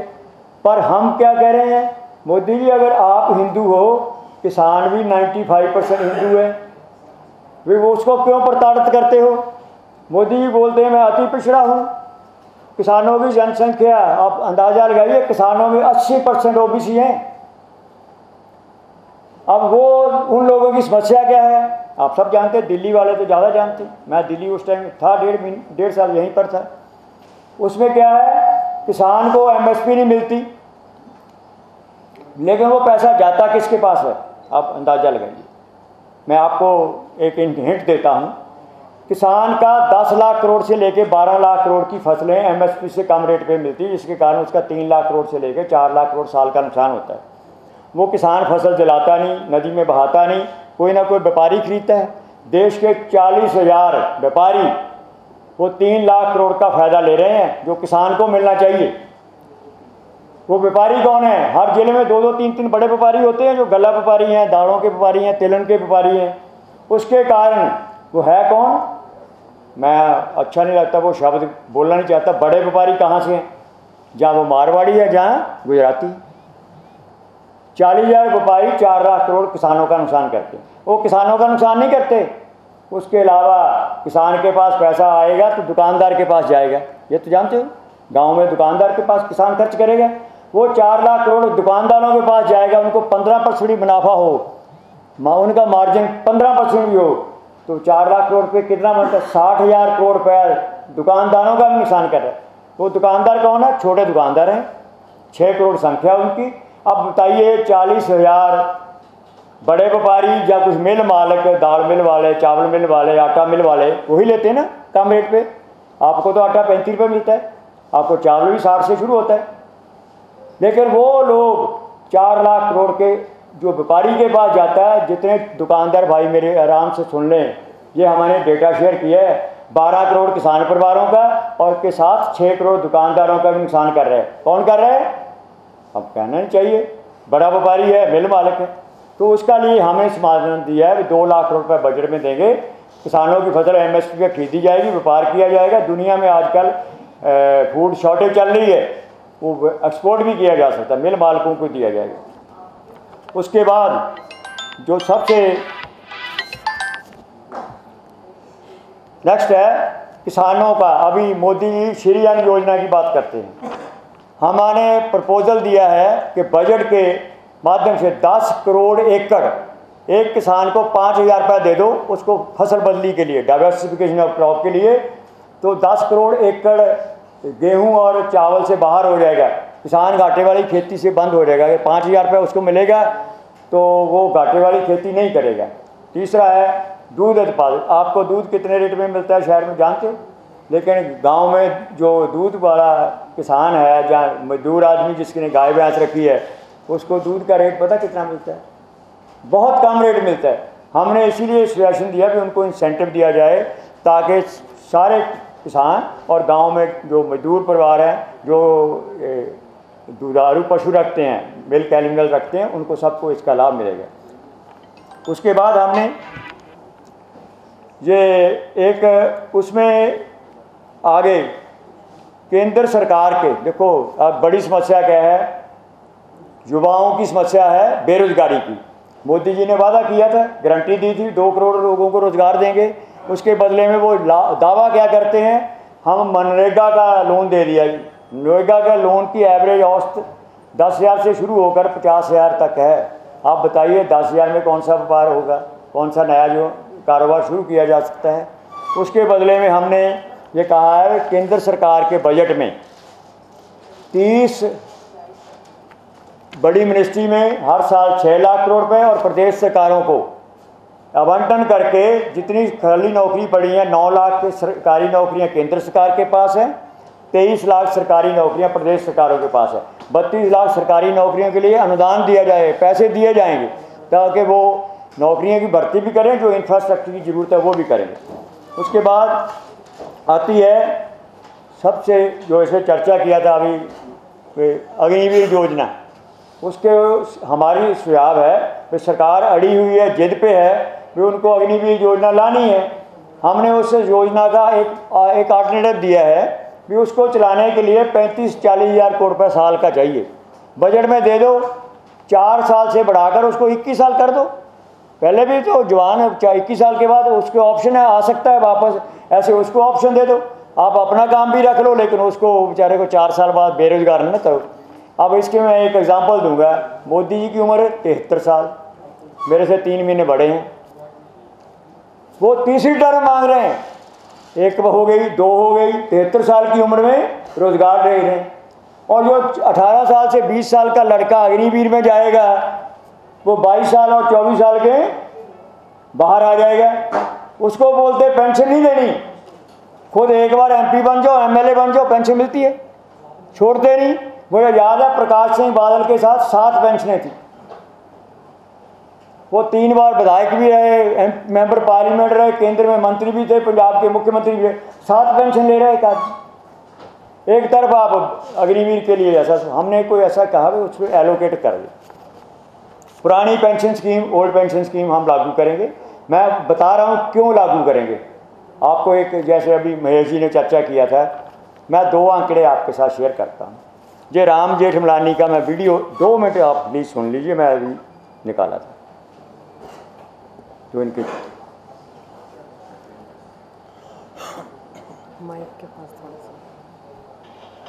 पर हम क्या कह रहे हैं, मोदी जी अगर आप हिंदू हो, किसान भी 95% हिंदू है, वे वो उसको क्यों प्रताड़ित करते हो? मोदी जी बोलते हैं मैं अति पिछड़ा हूँ। किसानों की जनसंख्या आप अंदाजा लगाइए, किसानों में 80% OBC हैं। अब वो उन लोगों की समस्या क्या है आप सब जानते हैं, दिल्ली वाले तो ज़्यादा जानते हैं। मैं दिल्ली उस टाइम था, 1.5 साल यहीं पर था। उसमें क्या है, किसान को MSP नहीं मिलती, लेकिन वो पैसा जाता किसके पास है आप अंदाज़ा लगाइए। मैं आपको एक हिंट देता हूँ, किसान का 10 लाख करोड़ से लेकर 12 लाख करोड़ की फसलें MSP से कम रेट पे मिलती है, जिसके कारण उसका 3 लाख करोड़ से लेकर 4 लाख करोड़ साल का नुकसान होता है। वो किसान फसल जलाता नहीं, नदी में बहाता नहीं, कोई ना कोई व्यापारी खरीदता है। देश के 40,000 व्यापारी वो 3 लाख करोड़ का फ़ायदा ले रहे हैं जो किसान को मिलना चाहिए। वो व्यापारी कौन है? हर जिले में 2-2, 3-3 बड़े व्यापारी होते हैं जो गल्ला व्यापारी हैं, दालों के व्यापारी हैं, तिलहन के व्यापारी हैं। उसके कारण वो है कौन, मैं अच्छा नहीं लगता वो शब्द बोलना नहीं चाहता, बड़े व्यापारी कहाँ से हैं? जहाँ वो मारवाड़ी है, जहाँ गुजराती। 40,000 व्यापारी 4 लाख करोड़ किसानों का नुकसान करते हैं। वो किसानों का नुकसान नहीं करते, उसके अलावा किसान के पास पैसा आएगा तो दुकानदार के पास जाएगा। ये तो जानते हो, गांव में दुकानदार के पास किसान खर्च करेगा, वो 4 लाख करोड़ दुकानदारों के पास जाएगा। उनको 15% मुनाफा हो, उनका मार्जिन 15% भी हो, तो 4 लाख करोड़ रुपये कितना बनता है? 60,000 करोड़ रुपये दुकानदारों का भी नुकसान कर रहा है। वो दुकानदार कौन है? छोटे दुकानदार हैं। 6 करोड़ संख्या उनकी। अब बताइए 40,000 बड़े व्यापारी या कुछ मिल मालिक, दाल मिल वाले, चावल मिल वाले, आटा मिल वाले, वही लेते हैं ना कम रेट पे। आपको तो आटा 35 रुपये मिलता है, आपको चावल भी 60 से शुरू होता है। लेकिन वो लोग 4 लाख करोड़ के जो व्यापारी के पास जाता है, जितने दुकानदार भाई मेरे आराम से सुन लें, ये हमने डेटा शेयर किया है, 12 करोड़ किसान परिवारों का और के साथ 6 करोड़ दुकानदारों का भी नुकसान कर रहे हैं। कौन कर रहा है? अब कहना नहीं चाहिए, बड़ा व्यापारी है, मिल मालिक है। तो उसका लिए हमें समाधान दिया है कि 2 लाख करोड़ रुपये बजट में देंगे, किसानों की फसल MSP पे खरीदी जाएगी, व्यापार किया जाएगा। दुनिया में आजकल फूड शॉर्टेज चल रही है, वो एक्सपोर्ट भी किया जा सकता है, मिल मालिकों को दिया जाएगा। उसके बाद जो सबसे नेक्स्ट है किसानों का, अभी मोदी जी श्री अन्न योजना की बात करते हैं। हमने प्रपोजल दिया है कि बजट के माध्यम से 10 करोड़ एकड़ एक किसान को 5,000 रुपये दे दो उसको फसल बदली के लिए, डाइवर्सिफिकेशन ऑफ क्रॉप के लिए। तो 10 करोड़ एकड़ गेहूं और चावल से बाहर हो जाएगा, किसान घाटे वाली खेती से बंद हो जाएगा। 5,000 रुपये उसको मिलेगा तो वो घाटे वाली खेती नहीं करेगा। तीसरा है दूध उत्पादन। आपको दूध कितने रेट में मिलता है शहर में जानते हो, लेकिन गांव में जो दूध वाला किसान है, जहाँ मजदूर आदमी जिसने गाय भैंस रखी है, उसको दूध का रेट पता कितना मिलता है? बहुत कम रेट मिलता है। हमने इसीलिए सजेशन दिया कि उनको इंसेंटिव दिया जाए ताकि सारे किसान और गांव में जो मजदूर परिवार हैं, जो दुधारू पशु रखते हैं, मिल्क एनिमल रखते हैं, उनको सबको इसका लाभ मिलेगा। उसके बाद हमने ये एक उसमें आगे केंद्र सरकार के, देखो अब बड़ी समस्या क्या है, युवाओं की समस्या है बेरोजगारी की। मोदी जी ने वादा किया था, गारंटी दी थी 2 करोड़ लोगों को रोजगार देंगे। उसके बदले में वो दावा क्या करते हैं, हम मनरेगा का लोन दे दिया। मनरेगा का लोन की एवरेज औसत 10,000 से शुरू होकर 50,000 तक है। आप बताइए 10,000 में कौन सा व्यापार होगा, कौन सा नया जो कारोबार शुरू किया जा सकता है। उसके बदले में हमने ये कहा है केंद्र सरकार के बजट में 30 बड़ी मिनिस्ट्री में हर साल 6 लाख करोड़ रुपए और प्रदेश सरकारों को आवंटन करके जितनी खाली नौकरी पड़ी हैं, 9 लाख के सरकारी नौकरियां केंद्र सरकार के पास हैं, 23 लाख सरकारी नौकरियां प्रदेश सरकारों के पास है। 32 लाख सरकारी नौकरियों के लिए अनुदान दिया जाए, पैसे दिए जाएंगे ताकि वो नौकरियों की भर्ती भी करें, जो इंफ्रास्ट्रक्चर की ज़रूरत है वो भी करेंगे। उसके बाद आती है सबसे जो इसे चर्चा किया था अभी अग्निवीर योजना। उसके हमारी सुझाव है कि सरकार अड़ी हुई है, जिद पे है कि उनको अग्निवीर योजना लानी है। हमने उस योजना का एक अल्टरनेटिव दिया है कि उसको चलाने के लिए 35-40 हज़ार करोड़ रुपये साल का चाहिए, बजट में दे दो। 4 साल से बढ़ाकर उसको 21 साल कर दो। पहले भी तो जवान है, 21 साल के बाद उसके ऑप्शन है, आ सकता है वापस, ऐसे उसको ऑप्शन दे दो। आप अपना काम भी रख लो, लेकिन उसको बेचारे को 4 साल बाद बेरोजगार न करो। अब इसके मैं एक एग्जांपल दूंगा। मोदी जी की उम्र 73 साल, मेरे से 3 महीने बड़े हैं। वो तीसरी टर्म मांग रहे हैं, एक हो गई, 2 हो गई, 73 साल की उम्र में रोजगार दे रहे हैं। और जो 18 साल से 20 साल का लड़का अग्निवीर में जाएगा, वो 22 साल और 24 साल के बाहर आ जाएगा। उसको बोलते पेंशन नहीं देनी, खुद एक बार MP बन जाओ, MLA बन जाओ, पेंशन मिलती है, छोड़ते नहीं। मुझे याद है प्रकाश सिंह बादल के साथ 7 पेंशनें थी। वो 3 बार विधायक भी रहे, मेंबर पार्लियामेंट रहे, केंद्र में मंत्री भी थे, पंजाब के मुख्यमंत्री भी रहे। 7 पेंशन ले रहे एक तरफ आप अग्निवीर के लिए ऐसा हमने कोई ऐसा कहा भी उसको एलोकेट कर दिया। पुरानी pension scheme, old pension scheme हम लागू करेंगे। मैं बता रहा हूँ क्यों लागू करेंगे। आपको एक, जैसे अभी महेश जी ने चर्चा किया था, मैं 2 आंकड़े आपके साथ शेयर करता हूँ। ये राम जेठमलानी का मैं वीडियो 2 मिनट आप प्लीज़ सुन लीजिए, मैं अभी निकाला था जो इनके माइक के पास थोड़ा सा।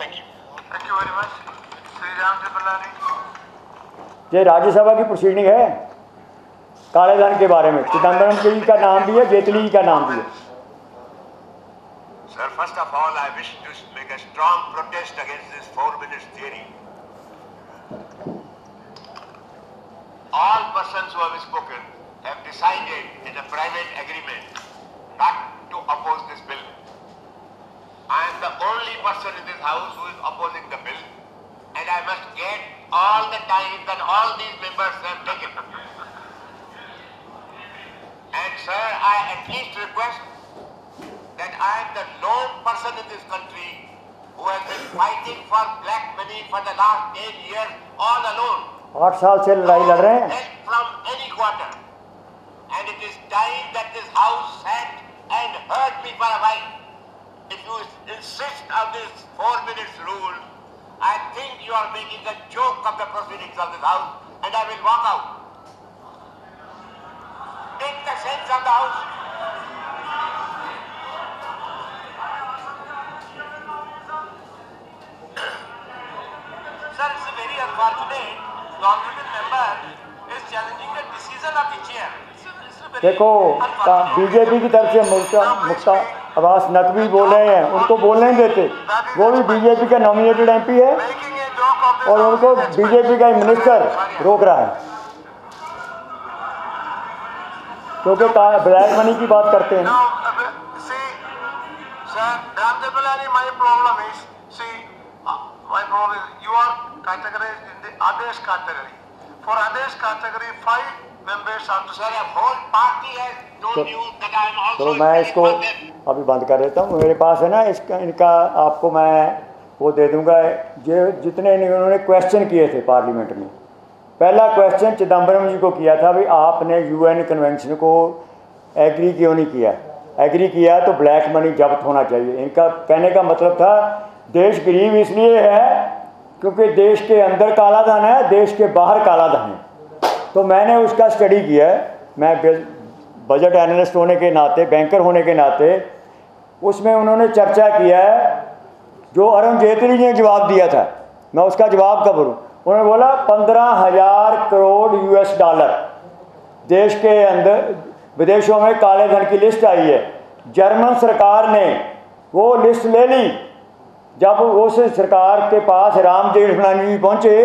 Thank you very much Shri Ram Jethmalani. ये राज्यसभा की प्रोसीडिंग है काले धन के बारे में। चिदम्बरम जी का नाम भी है, जेटली जी का नाम भी है। Sir, first of all, I wish to make a strong protest against this 4 minutes theory. all persons who have spoken have decided in a private agreement not to oppose this bill. I am the only person in this house who is opposing the bill, and I must get all the time that all these members have taken. And sir, I at least request that I am the lone person in this country who has been fighting for black money for the last 10 years all alone. 8 साल से लड़ाई लड़ रहे हैं। Help from any quarter. And it is time that this house sat and heard me for a while. If you insist on this 4 minutes rule, I think you are making a joke of the proceedings of this house, and I will walk out. Take the sense of the house. Sir, it's very unfortunate. The honorable member is challenging the decision of the chair. देखो BJP की तरफ से मुफ्ता अब्बास नकवी बोल रहे हैं, उनको बोलने नहीं देते। वो भी बीजेपी का नॉमिनेटेड एमपी है और उनको बीजेपी का मिनिस्टर रोक रहा है क्योंकि ब्लैक मनी की बात करते हैं। My problem is you are categorized in the Adesh category. For Adesh category, 5 members are to say a whole party has told you that I am also. तो मैं इसको अभी बंद कर देता हूँ। मेरे पास है ना इनका आपको मैं वो दे दूंगा जितने इन्होंने क्वेश्चन किए थे पार्लियामेंट में। पहला क्वेश्चन चिदम्बरम जी को किया था, भाई आपने यूएन कन्वेंशन को एग्री क्यों नहीं किया? एग्री किया तो ब्लैक मनी जब्त होना चाहिए। इनका कहने का मतलब था देश गरीब इसलिए है क्योंकि देश के अंदर काला धन है, देश के बाहर काला धन है। तो मैंने उसका स्टडी किया है, मैं बजट एनालिस्ट होने के नाते, बैंकर होने के नाते, उसमें उन्होंने चर्चा किया है। जो अरुण जेटली ने जवाब दिया था, मैं उसका जवाब कब करूँ। उन्होंने बोला 15,000 करोड़ US डॉलर देश के अंदर विदेशों में काले धन की लिस्ट आई है। जर्मन सरकार ने वो लिस्ट ले ली। जब उस सरकार के पास राम जेठमलानी जी पहुँचे,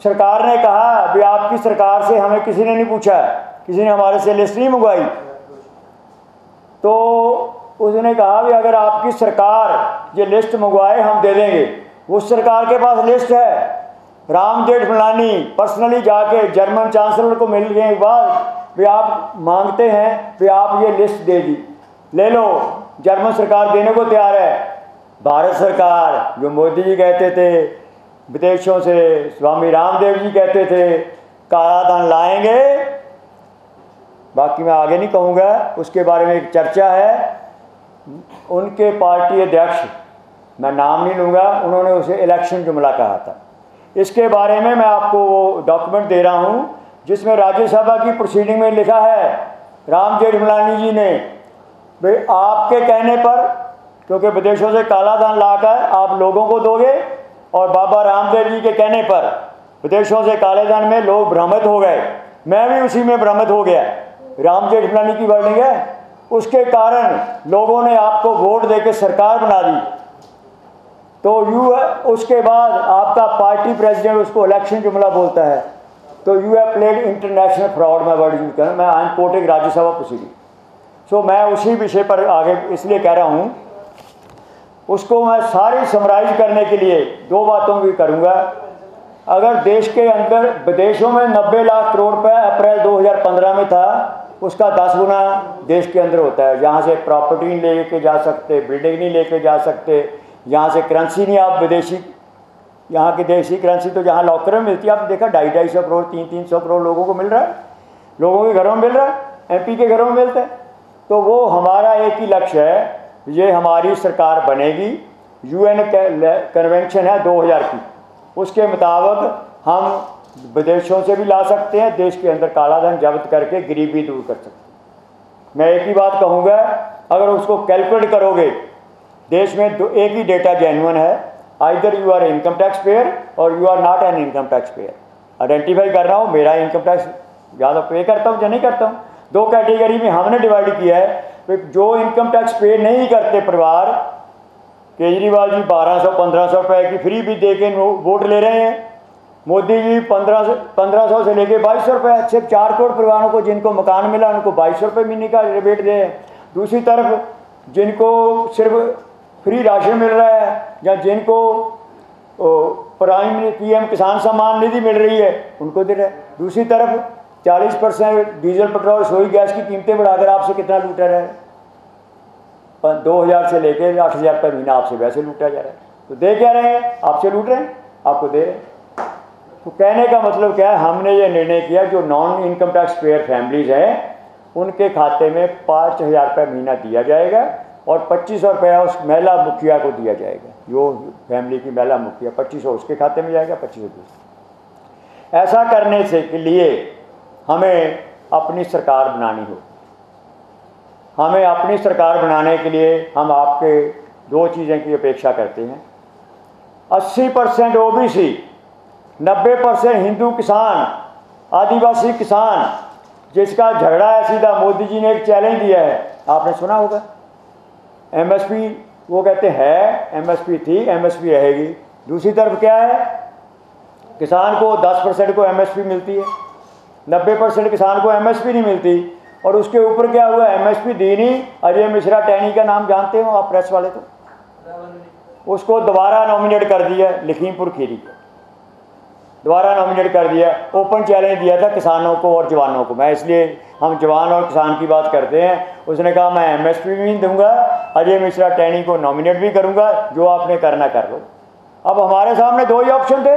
सरकार ने कहा भी आपकी सरकार से हमें किसी ने नहीं पूछा, किसी ने हमारे से लिस्ट नहीं मंगवाई। तो उसने कहा भी अगर आपकी सरकार ये लिस्ट मंगवाए हम दे देंगे। उस सरकार के पास लिस्ट है। राम जेठमलानी पर्सनली जाके जर्मन चांसलर को मिलने के बाद भी आप मांगते हैं भी आप ये लिस्ट दे दी, ले लो। जर्मन सरकार देने को तैयार है। भारत सरकार, जो मोदी जी कहते थे विदेशों से, स्वामी रामदेव जी कहते थे काला धन लाएंगे, बाकी मैं आगे नहीं कहूँगा, उसके बारे में एक चर्चा है। उनके पार्टी अध्यक्ष, मैं नाम नहीं लूँगा, उन्होंने उसे इलेक्शन जुमला कहा था। इसके बारे में मैं आपको वो डॉक्यूमेंट दे रहा हूँ जिसमें राज्यसभा की प्रोसीडिंग में लिखा है राम जेठमलानी जी ने भाई आपके कहने पर, क्योंकि विदेशों से काला धन लाकर आप लोगों को दोगे, और बाबा रामदेव जी के कहने पर विदेशों से काले धन में लोग भ्रमित हो गए, मैं भी उसी में भ्रमित हो गया। राम जेठमलानी की वर्डिंग है, उसके कारण लोगों ने आपको वोट देकर सरकार बना दी। तो उसके बाद आपका पार्टी प्रेसिडेंट उसको इलेक्शन जुमला बोलता है। तो you have played international fraud, मैं वर्ड यूज करूँ, मैं I am quoting Rajya Sabha proceeding. So मैं उसी विषय पर आगे इसलिए कह रहा हूँ, उसको मैं सारी समराइज करने के लिए 2 बातों भी करूँगा। अगर देश के अंदर विदेशों में 90 लाख करोड़ रुपये अप्रैल 2015 में था, उसका 10 गुना देश के अंदर होता है। यहाँ से प्रॉपर्टी नहीं लेके जा सकते, बिल्डिंग नहीं लेके जा सकते, यहाँ से करेंसी नहीं, आप विदेशी, यहाँ की देशी करेंसी तो जहाँ लॉकर में मिलती है, आपने देखा 250-250 करोड़ 300-300 करोड़ लोगों को मिल रहा है, लोगों के घरों में मिल रहा है, MP के घरों में मिलता है। तो वो हमारा एक ही लक्ष्य है, ये हमारी सरकार बनेगी। UN कन्वेंशन है 2000 की, उसके मुताबिक हम विदेशों से भी ला सकते हैं, देश के अंदर काला धन जब्त करके गरीबी दूर कर सकते हैं। मैं एक ही बात कहूँगा, अगर उसको कैलकुलेट करोगे, देश में एक ही डेटा जेन्युइन है, either you are income tax payer और you are not an income tax payer. Identify कर रहा हूँ, मेरा इनकम टैक्स ज़्यादा पे करता हूँ या नहीं करता हूँ। 2 कैटेगरी में हमने डिवाइड किया है। जो इनकम टैक्स पे नहीं करते परिवार, केजरीवाल जी 1200-1500 रुपये की फ्री भी दे के वोट ले रहे हैं, मोदी जी 1500 से लेके 2200 रुपये, सिर्फ 4 करोड़ परिवारों को जिनको मकान मिला उनको 2200 रुपये महीने का रिबेट दे। दूसरी तरफ जिनको सिर्फ फ्री राशन मिल रहा है या जिनको प्राइम PM किसान सम्मान निधि मिल रही है उनको दे रहा है। दूसरी तरफ 40% डीजल पेट्रोल रसोई गैस की कीमतें बढ़ाकर आपसे कितना लूटा रहा है, 2000 से लेकर 8000 रुपये महीना आपसे वैसे लूटा जा रहा है। तो दे क्या रहे हैं, आपसे लूट रहे हैं, आपको दे रहे हैं। तो कहने का मतलब क्या है, हमने ये निर्णय किया जो non income tax pair families हैं उनके खाते में 5000 रुपये महीना दिया जाएगा और 2500 रुपया उस महिला मुखिया को दिया जाएगा। जो फैमिली की महिला मुखिया 2500 उसके खाते में जाएगा, 2500। ऐसा करने से के लिए हमें अपनी सरकार बनानी हो। हमें अपनी सरकार बनाने के लिए हम आपके 2 चीज़ें की अपेक्षा करते हैं। 80% OBC, 90% हिंदू किसान, आदिवासी किसान, जिसका झगड़ा है सीधा, मोदी जी ने एक चैलेंज दिया है, आपने सुना होगा। MSP वो कहते हैं MSP थी, MSP रहेगी। दूसरी तरफ क्या है, किसान को 10% को MSP मिलती है, 90% किसान को MSP नहीं मिलती। और उसके ऊपर क्या हुआ, MSP दी नहीं। अजय मिश्रा टैनी का नाम जानते हो आप प्रेस वाले, तो उसको दोबारा नॉमिनेट कर दिया, लखीमपुर खीरी को दोबारा नॉमिनेट कर दिया। ओपन चैलेंज दिया था किसानों को और जवानों को। मैं इसलिए हम जवान और किसान की बात करते हैं। उसने कहा मैं MSP भी नहीं दूंगा, अजय मिश्रा टैनी को नॉमिनेट भी करूंगा, जो आपने करना कर लो। अब हमारे सामने 2 ही ऑप्शन थे,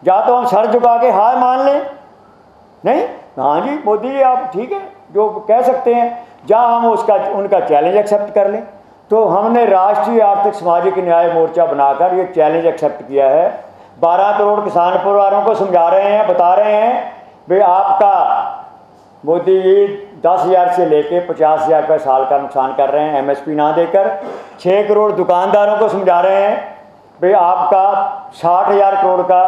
या तो हम सर झुका के हार मान लें, नहीं हाँ जी मोदी जी आप ठीक है जो कह सकते हैं, जहाँ हम उनका चैलेंज एक्सेप्ट कर लें। तो हमने राष्ट्रीय आर्थिक सामाजिक न्याय मोर्चा बनाकर ये चैलेंज एक्सेप्ट किया है। 12 करोड़ किसान परिवारों को समझा रहे हैं, बता रहे हैं भाई आपका मोदी जी 10,000 से लेके 50,000 रुपये साल का नुकसान कर रहे हैं MSP ना देकर। 6 करोड़ दुकानदारों को समझा रहे हैं भाई आपका 60,000 करोड़ का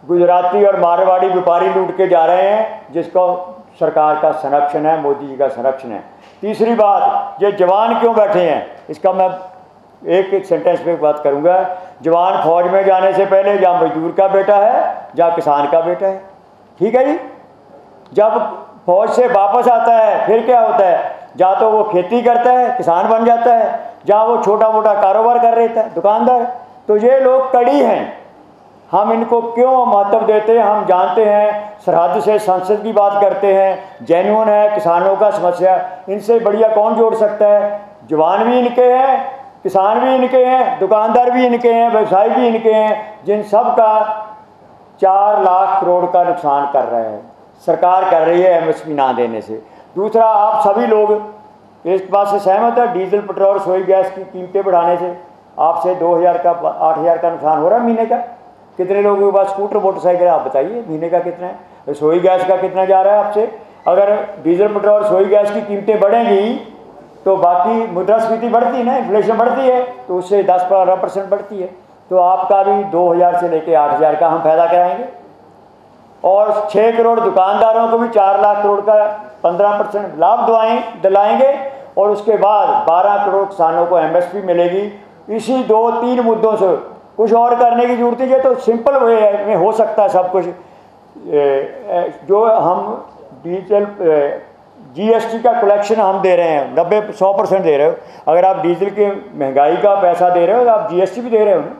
गुजराती और मारवाड़ी व्यापारी लूट के जा रहे हैं, जिसको सरकार का संरक्षण है, मोदी जी का संरक्षण है। तीसरी बात, ये जवान क्यों बैठे हैं, इसका मैं एक सेंटेंस पे बात करूंगा। जवान फौज में जाने से पहले या मजदूर का बेटा है या किसान का बेटा है, ठीक है जी। जब फौज से वापस आता है फिर क्या होता है, या तो वो खेती करता है किसान बन जाता है, या वो छोटा मोटा कारोबार कर रहता है दुकानदार। तो ये लोग कड़ी हैं, हम इनको क्यों महत्व देते हैं हम जानते हैं। सरहद से संसद की बात करते हैं, जेन्युइन है किसानों का समस्या, इनसे बढ़िया कौन जोड़ सकता है। जवान भी इनके हैं, किसान भी इनके हैं, दुकानदार भी इनके हैं, व्यवसायी भी इनके हैं, जिन सब का 4 लाख करोड़ का नुकसान कर रहे हैं, सरकार कर रही है MSP ना देने से। दूसरा, आप सभी लोग इस बात से सहमत है डीजल पेट्रोल रसोई गैस की कीमतें बढ़ाने से आपसे 2000 का 8000 का नुकसान हो रहा है महीने का। कितने लोगों के पास स्कूटर मोटरसाइकिल है आप बताइए, महीने का कितना है। रसोई गैस का कितना जा रहा है आपसे। अगर डीजल पेट्रोल रसोई गैस की कीमतें बढ़ेंगी तो बाकी मुद्रास्फीति बढ़ती है ना, इन्फ्लेशन बढ़ती है, तो उससे 10-12% बढ़ती है। तो आपका भी 2000 से लेकर 8000 का हम फायदा कराएंगे। और 6 करोड़ दुकानदारों को भी 4 लाख करोड़ का 15% लाभ दिलाएंगे। और उसके बाद 12 करोड़ किसानों को MSP मिलेगी। इसी 2-3 मुद्दों से कुछ और करने की जरूरत है, तो सिंपल वे में हो सकता है सब कुछ। जो हम डीजल GST का कलेक्शन हम दे रहे हैं 90-100% दे रहे हो। अगर आप डीजल के महंगाई का पैसा दे रहे हो तो आप GST भी दे रहे हो ना,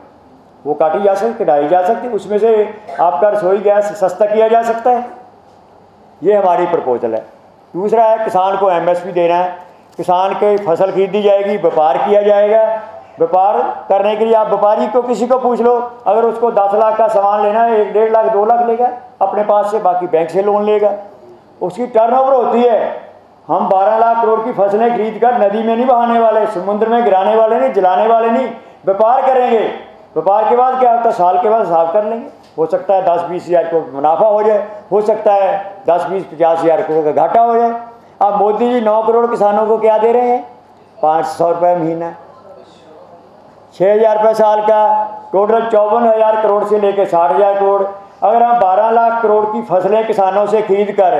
वो काटी जा सकती, कटाई जा सकती, उसमें से आपका रसोई गैस सस्ता किया जा सकता है। ये हमारी प्रपोजल है। दूसरा है किसान को MSP देना है, किसान की फसल खरीदी जाएगी, व्यापार किया जाएगा। व्यापार करने के लिए आप व्यापारी को किसी को पूछ लो, अगर उसको 10 लाख का सामान लेना है 1-1.5 लाख 2 लाख लेगा अपने पास से, बाकी बैंक से लोन लेगा। उसकी टर्नओवर होती है। हम 12 लाख करोड़ की फसलें खरीद कर नदी में नहीं बहाने वाले, समुद्र में गिराने वाले नहीं, जलाने वाले नहीं, व्यापार करेंगे। व्यापार के बाद क्या होता है, साल के बाद हिसाब कर लेंगे। हो सकता है 10-20 हज़ार को मुनाफा हो जाए, हो सकता है 10-20-50 हज़ार करोड़ का घाटा हो जाए। अब मोदी जी 9 करोड़ किसानों को क्या दे रहे हैं, 500 रुपये महीना, 6,000 रुपये साल का, टोटल 54,000 करोड़ से लेकर 60,000 करोड़। अगर हम 12 लाख करोड़ की फसलें किसानों से खरीद कर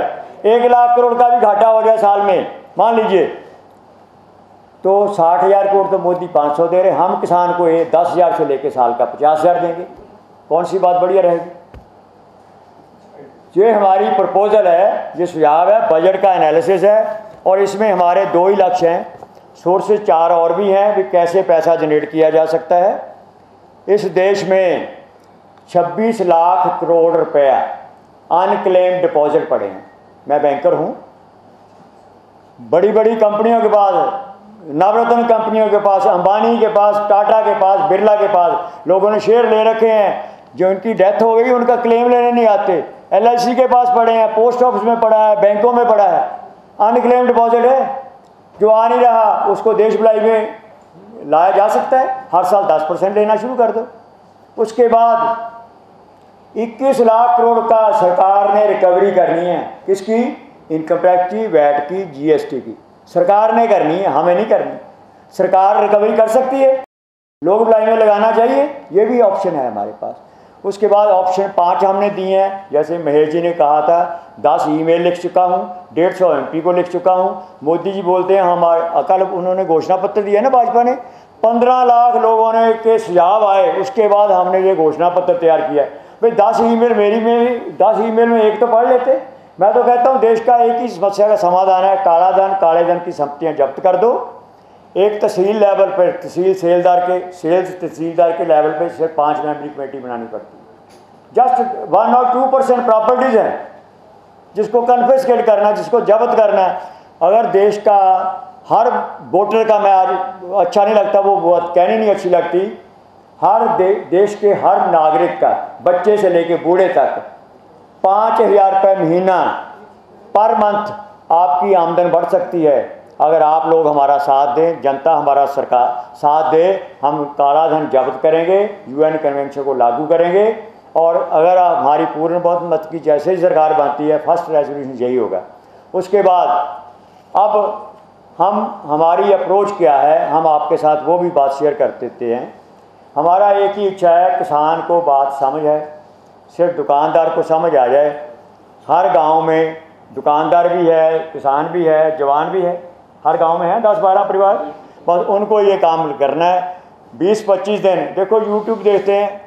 1 लाख करोड़ का भी घाटा हो जाए साल में मान लीजिए, तो 60,000 करोड़ तो मोदी 500 दे रहे, हम किसान को 10,000 से लेकर साल का 50,000 देंगे। कौन सी बात बढ़िया रहेगी। ये हमारी प्रपोजल है, ये सुझाव है, बजट का एनालिसिस है और इसमें हमारे 2 ही लक्ष्य हैं। सोर्सेज 4 और भी हैं कि कैसे पैसा जनरेट किया जा सकता है। इस देश में 26 लाख करोड़ रुपया अनक्लेम डिपॉजिट पड़े हैं। मैं बैंकर हूँ। बड़ी बड़ी कंपनियों के पास, नवरत्न कंपनियों के पास, अंबानी के पास, टाटा के पास, बिरला के पास लोगों ने शेयर ले रखे हैं। जो उनकी डेथ हो गई उनका क्लेम लेने नहीं आते। LIC के पास पड़े हैं, पोस्ट ऑफिस में पड़ा है, बैंकों में पड़ा है, अनक्लेम डिपॉजिट है। जो आ नहीं रहा उसको देश भलाई में लाया जा सकता है। हर साल 10% लेना शुरू कर दो। उसके बाद 21 लाख करोड़ का सरकार ने रिकवरी करनी है। किसकी? इनकम टैक्स की, वैट की, GST की। सरकार ने करनी है, हमें नहीं करनी। सरकार रिकवरी कर सकती है, लोग भलाई में लगाना चाहिए, ये भी ऑप्शन है हमारे पास। उसके बाद ऑप्शन 5 हमने दिए हैं। जैसे महेश जी ने कहा था, 10 ईमेल लिख चुका हूँ, 150 MP को लिख चुका हूँ। मोदी जी बोलते हैं हमारे, कल उन्होंने घोषणा पत्र दिया ना भाजपा ने, 15 लाख लोगों ने के सुझाव आए, उसके बाद हमने ये घोषणा पत्र तैयार किया है। भाई 10 ईमेल में 10 ईमेल में एक तो पढ़ लेते। मैं तो कहता हूँ देश का एक ही समस्या का समाधान है, काला धन, काले धन की संपत्तियाँ जब्त कर दो। एक तहसील लेवल पर, सेल्स तहसीलदार के लेवल पे सिर्फ 5 मेंबरी कमेटी बनानी पड़ती है। जस्ट 1 और 2% प्रॉपर्टीज हैं जिसको कन्फिस्केट करना है, जिसको जब्त करना है। अगर देश का हर वोटर का, मैं आज अच्छा नहीं लगता, वो बात कहनी नहीं अच्छी लगती, हर देश के हर नागरिक का, बच्चे से लेके बूढ़े तक 5,000 रुपये महीना पर मंथ आपकी आमदन बढ़ सकती है अगर आप लोग हमारा साथ दें, जनता हमारा सरकार साथ दे। हम काला धन जब्त करेंगे, UN कन्वेंशन को लागू करेंगे और अगर हमारी पूर्ण बहुमत की जैसे ही सरकार बनती है, फर्स्ट रेजोल्यूशन यही होगा। उसके बाद अब हमारी अप्रोच क्या है, हम आपके साथ वो भी बात शेयर कर देते हैं। हमारा एक ही इच्छा है, किसान को बात समझ है, सिर्फ दुकानदार को समझ आ जाए। हर गांव में दुकानदार भी है, किसान भी है, जवान भी है, हर गांव में है 10-12 परिवार। बस उनको ये काम करना है। 20-25 दिन देखो, YouTube देखते हैं,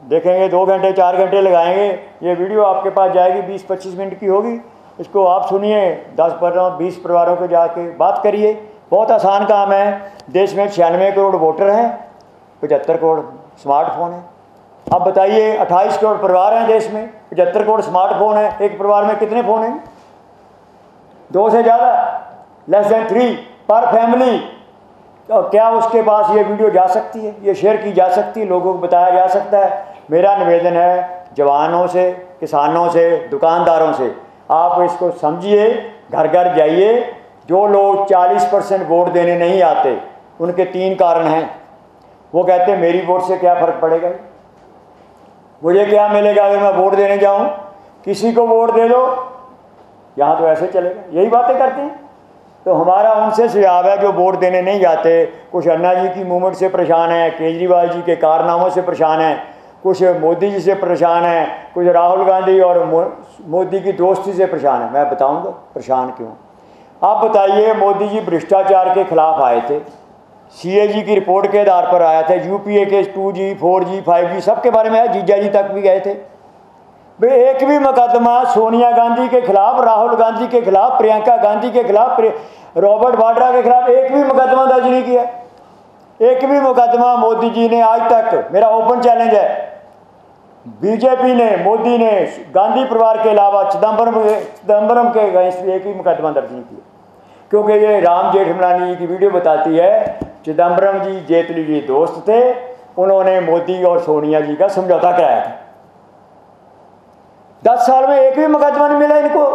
देखेंगे 2 घंटे 4 घंटे लगाएंगे, ये वीडियो आपके पास जाएगी, 20-25 मिनट की होगी। इसको आप सुनिए, 10-20 परिवारों को जाके बात करिए। बहुत आसान काम है। देश में 96 करोड़ वोटर हैं, 75 करोड़ स्मार्टफोन है। अब बताइए, 28 करोड़ परिवार हैं देश में, 75 करोड़ स्मार्टफोन है। एक परिवार में कितने फ़ोन हैं? 2 से ज़्यादा, लेस देन 3 पर फैमिली। और क्या उसके पास ये वीडियो जा सकती है, ये शेयर की जा सकती है, लोगों को बताया जा सकता है? मेरा निवेदन है जवानों से, किसानों से, दुकानदारों से, आप इसको समझिए, घर घर जाइए। जो लोग 40% वोट देने नहीं आते, उनके 3 कारण हैं। वो कहते हैं मेरी वोट से क्या फ़र्क पड़ेगा, मुझे क्या मिलेगा अगर मैं वोट देने जाऊं, किसी को वोट दे दो, यहाँ तो ऐसे चलेगा, यही बातें करते हैं। तो हमारा उनसे सुझाव है जो वोट देने नहीं जाते, कुछ अन्ना जी की मूवमेंट से परेशान है, केजरीवाल जी के कारनामों से परेशान है, कुछ मोदी जी से परेशान है, कुछ राहुल गांधी और मोदी की दोस्ती से परेशान है। मैं बताऊंगा परेशान क्यों। आप बताइए, मोदी जी भ्रष्टाचार के खिलाफ आए थे, CAG की रिपोर्ट के आधार पर आया था, UPA के 2G 4G 5G सबके बारे में है, जीजा जी तक भी गए थे। वे एक भी मुकदमा सोनिया गांधी के खिलाफ, राहुल गांधी के खिलाफ, प्रियंका गांधी के खिलाफ, रॉबर्ट वाड्रा के खिलाफ एक भी मुकदमा दर्ज नहीं किया। एक भी मुकदमा मोदी जी ने आज तक, मेरा ओपन चैलेंज है, बीजेपी ने, मोदी ने गांधी परिवार के अलावा चिदम्बरम के अगेंस्ट एक ही मुकदमा दर्ज नहीं किया। क्योंकि ये राम जेठमलानी जी की वीडियो बताती है, चिदम्बरम जी जेटली जी दोस्त थे, उन्होंने मोदी और सोनिया जी का समझौता कराया था। 10 साल में एक भी मुकदमा नहीं मिला इनको।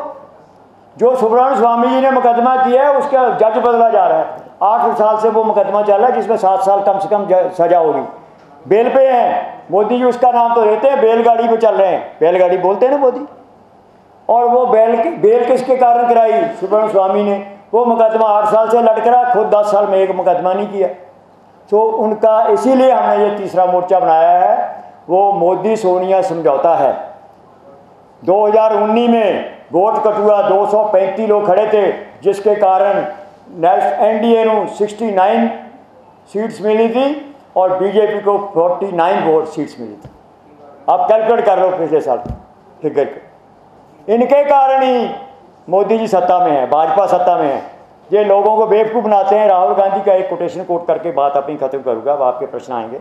जो सुब्रमण्यम स्वामी जी ने मुकदमा किया है उसका जज बदला जा रहा है। 8 साल से वो मुकदमा चल रहा है जिसमें 7 साल कम से कम सजा होगी। बेल पे हैं मोदी जी, उसका नाम तो लेते हैं, बैलगाड़ी पे चल रहे हैं, बैलगाड़ी बोलते हैं ना मोदी। और वो बेल किसके कारण कराई? सुब्रमण्यम स्वामी ने। वो मुकदमा 8 साल से लटक रहा, खुद 10 साल में एक मुकदमा नहीं किया। तो उनका, इसीलिए हमने ये तीसरा मोर्चा बनाया है, वो मोदी सोनिया समझौता है। 2019 में वोट कटुआ 235 लोग खड़े थे, जिसके कारण NDA को 69 सीट्स मिली थी और बीजेपी को 49 वोट सीट्स मिली थी। आप कैलकुलेट कर लो पिछले साल फिगर। इनके कारण ही मोदी जी सत्ता में है, भाजपा सत्ता में है। ये लोगों को बेवकूफ़ बनाते हैं। राहुल गांधी का एक कोटेशन कोट करके बात अपनी ख़त्म करूँगा, अब आपके प्रश्न आएंगे।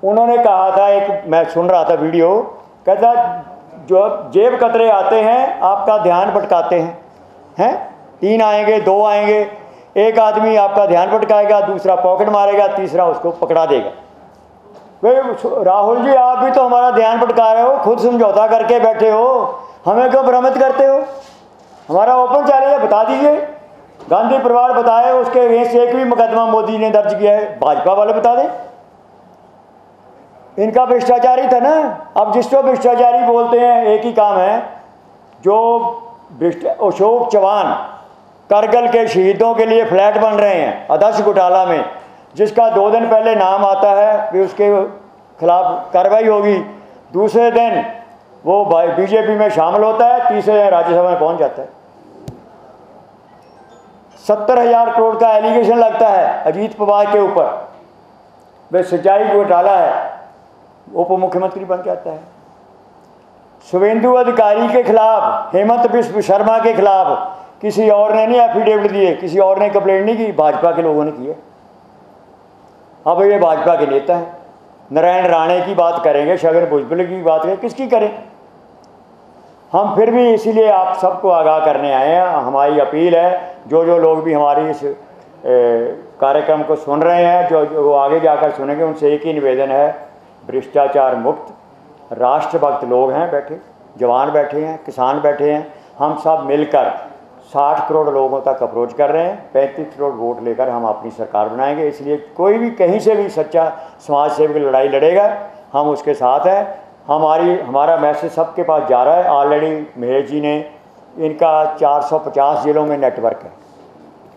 उन्होंने कहा था, एक मैं सुन रहा था वीडियो, कहता जो जेब कतरे आते हैं आपका ध्यान भटकाते हैं 3 आएंगे, 2 आएंगे, एक आदमी आपका ध्यान भटकाएगा, दूसरा पॉकेट मारेगा, तीसरा उसको पकड़ा देगा। वे राहुल जी, आप भी तो हमारा ध्यान भटका रहे हो, खुद समझौता करके बैठे हो, हमें क्यों भ्रमित करते हो? हमारा ओपन चैलेंज है, बता दीजिए। गांधी परिवार बताए, उसके अगेंस्ट एक भी मुकदमा मोदी ने दर्ज किया है, भाजपा वाले बता दें। इनका भ्रष्टाचारी था ना। अब जिसको भ्रष्टाचारी बोलते हैं, एक ही काम है, जो अशोक चौहान करगिल के शहीदों के लिए फ्लैट बन रहे हैं आदर्श घोटाला में, जिसका 2 दिन पहले नाम आता है कि उसके खिलाफ कार्रवाई होगी, दूसरे दिन वो बीजेपी में शामिल होता है, तीसरे दिन राज्यसभा में पहुंच जाता है। 70,000 करोड़ का एलिगेशन लगता है अजीत पवार के ऊपर, वे सिंचाई घोटाला है, उप मुख्यमंत्री बन जाता है। शुभेंदु अधिकारी के खिलाफ, हेमंत बिश्व शर्मा के खिलाफ किसी और ने नहीं एफिडेविट दिए, किसी और ने कंप्लेंट नहीं की, भाजपा के लोगों ने की है। अब ये भाजपा के नेता हैं। नारायण राणे की बात करेंगे, छगन भुजबल की बात करें, किसकी करें? हम फिर भी इसीलिए आप सबको आगाह करने आए हैं। हमारी अपील है, जो लोग भी हमारी इस कार्यक्रम को सुन रहे हैं, जो आगे जाकर सुनेंगे, उनसे एक ही निवेदन है, भ्रष्टाचार मुक्त राष्ट्रभक्त लोग हैं बैठे, जवान बैठे हैं, किसान बैठे हैं, हम सब मिलकर 60 करोड़ लोगों तक अप्रोच कर रहे हैं। 35 करोड़ वोट लेकर हम अपनी सरकार बनाएंगे। इसलिए कोई भी कहीं से भी सच्चा समाज सेवक लड़ाई लड़ेगा, हम उसके साथ हैं। हमारा मैसेज सबके पास जा रहा है। ऑलरेडी महेश जी ने, इनका 450 जिलों में नेटवर्क है,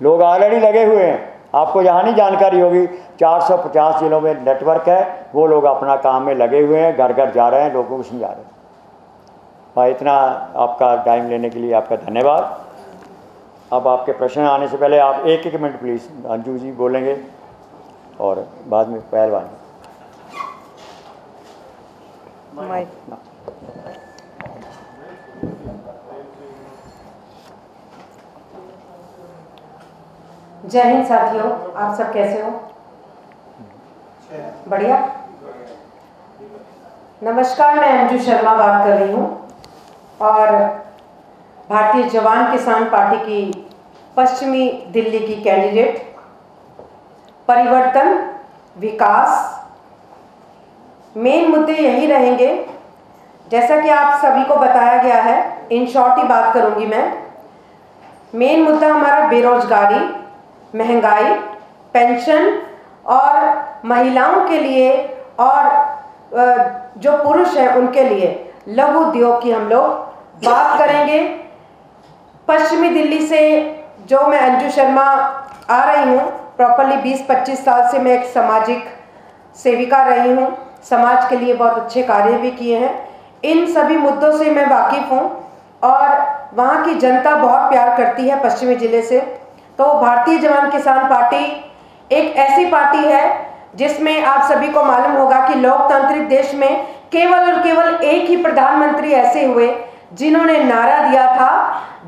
लोग ऑलरेडी लगे हुए हैं। आपको यहाँ नहीं जानकारी होगी, 450 जिलों में नेटवर्क है, वो लोग अपना काम में लगे हुए हैं, घर घर जा रहे हैं, लोगों को समझा रहे हैं। भाई, इतना आपका टाइम लेने के लिए आपका धन्यवाद। अब आपके प्रश्न आने से पहले आप एक मिनट प्लीज़, अंजू जी बोलेंगे और बाद में पहलवान। जय हिंद साथियों, आप सब कैसे हो? बढ़िया। नमस्कार, मैं अंजू शर्मा बात कर रही हूँ और भारतीय जवान किसान पार्टी की पश्चिमी दिल्ली की कैंडिडेट। परिवर्तन, विकास, मेन मुद्दे यही रहेंगे। जैसा कि आप सभी को बताया गया है, इन शॉर्ट ही बात करूंगी मैं। मेन मुद्दा हमारा बेरोजगारी, महंगाई, पेंशन और महिलाओं के लिए और जो पुरुष हैं उनके लिए लघु उद्योग की हम लोग बात करेंगे। पश्चिमी दिल्ली से जो मैं अंजू शर्मा आ रही हूँ, प्रॉपरली 20-25 साल से मैं एक सामाजिक सेविका रही हूँ, समाज के लिए बहुत अच्छे कार्य भी किए हैं। इन सभी मुद्दों से मैं वाकिफ़ हूँ और वहाँ की जनता बहुत प्यार करती है पश्चिमी जिले से। तो भारतीय जवान किसान पार्टी एक ऐसी पार्टी है जिसमें आप सभी को मालूम होगा कि लोकतांत्रिक देश में केवल और केवल एक ही प्रधानमंत्री ऐसे हुए जिन्होंने नारा दिया था,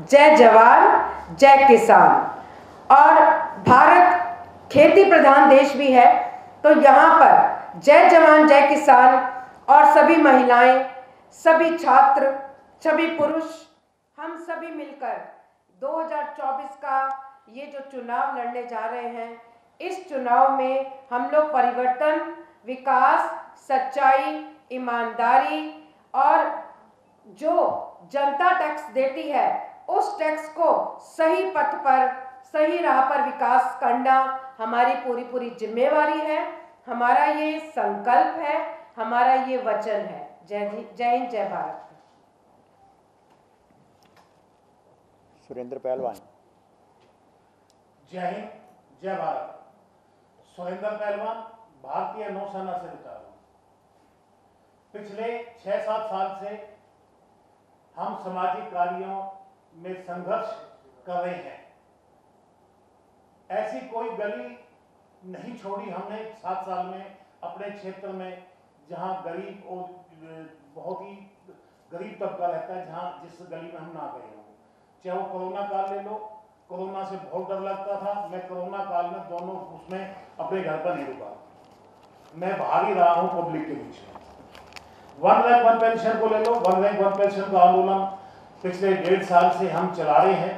जय जवान जय किसान। और भारत खेती प्रधान देश भी है, तो यहाँ पर जय जवान जय किसान और सभी महिलाएं, सभी छात्र, सभी पुरुष, हम सभी मिलकर 2024 का ये जो चुनाव लड़ने जा रहे हैं, इस चुनाव में हम लोग परिवर्तन, विकास, सच्चाई, ईमानदारी और जो जनता टैक्स देती है उस टैक्स को सही पथ पर, सही राह पर विकास करना हमारी पूरी जिम्मेवारी है, हमारा ये संकल्प है, हमारा ये वचन है। जय हिंद, जय भारत। सुरेंद्र पहलवान। जय हिंद, जय भारत। सुरेंद्र पहलवान, भारतीय नौसेना से रिटायर हूं। पिछले 6-7 साल से हम सामाजिक कार्यों में संघर्ष कर रहे हैं। ऐसी कोई गली नहीं छोड़ी हमने 7 साल में अपने क्षेत्र में, जहां गरीब और बहुत ही गरीब तबका रहता है जहाँ जिस गली में हम ना गए हों। चाहे वो कोरोना काल ले लो, कोरोना से बहुत डर लगता था। मैं कोरोना काल में दोनों उसमें अपने घर पर नहीं रुका, मैं बाहर ही रहा हूँ पब्लिक के बीच में। 1 रैंक 1 पेंशन को ले लो, 1 रैंक 1 पेंशन का आंदोलन पिछले 1.5 साल से हम चला रहे हैं।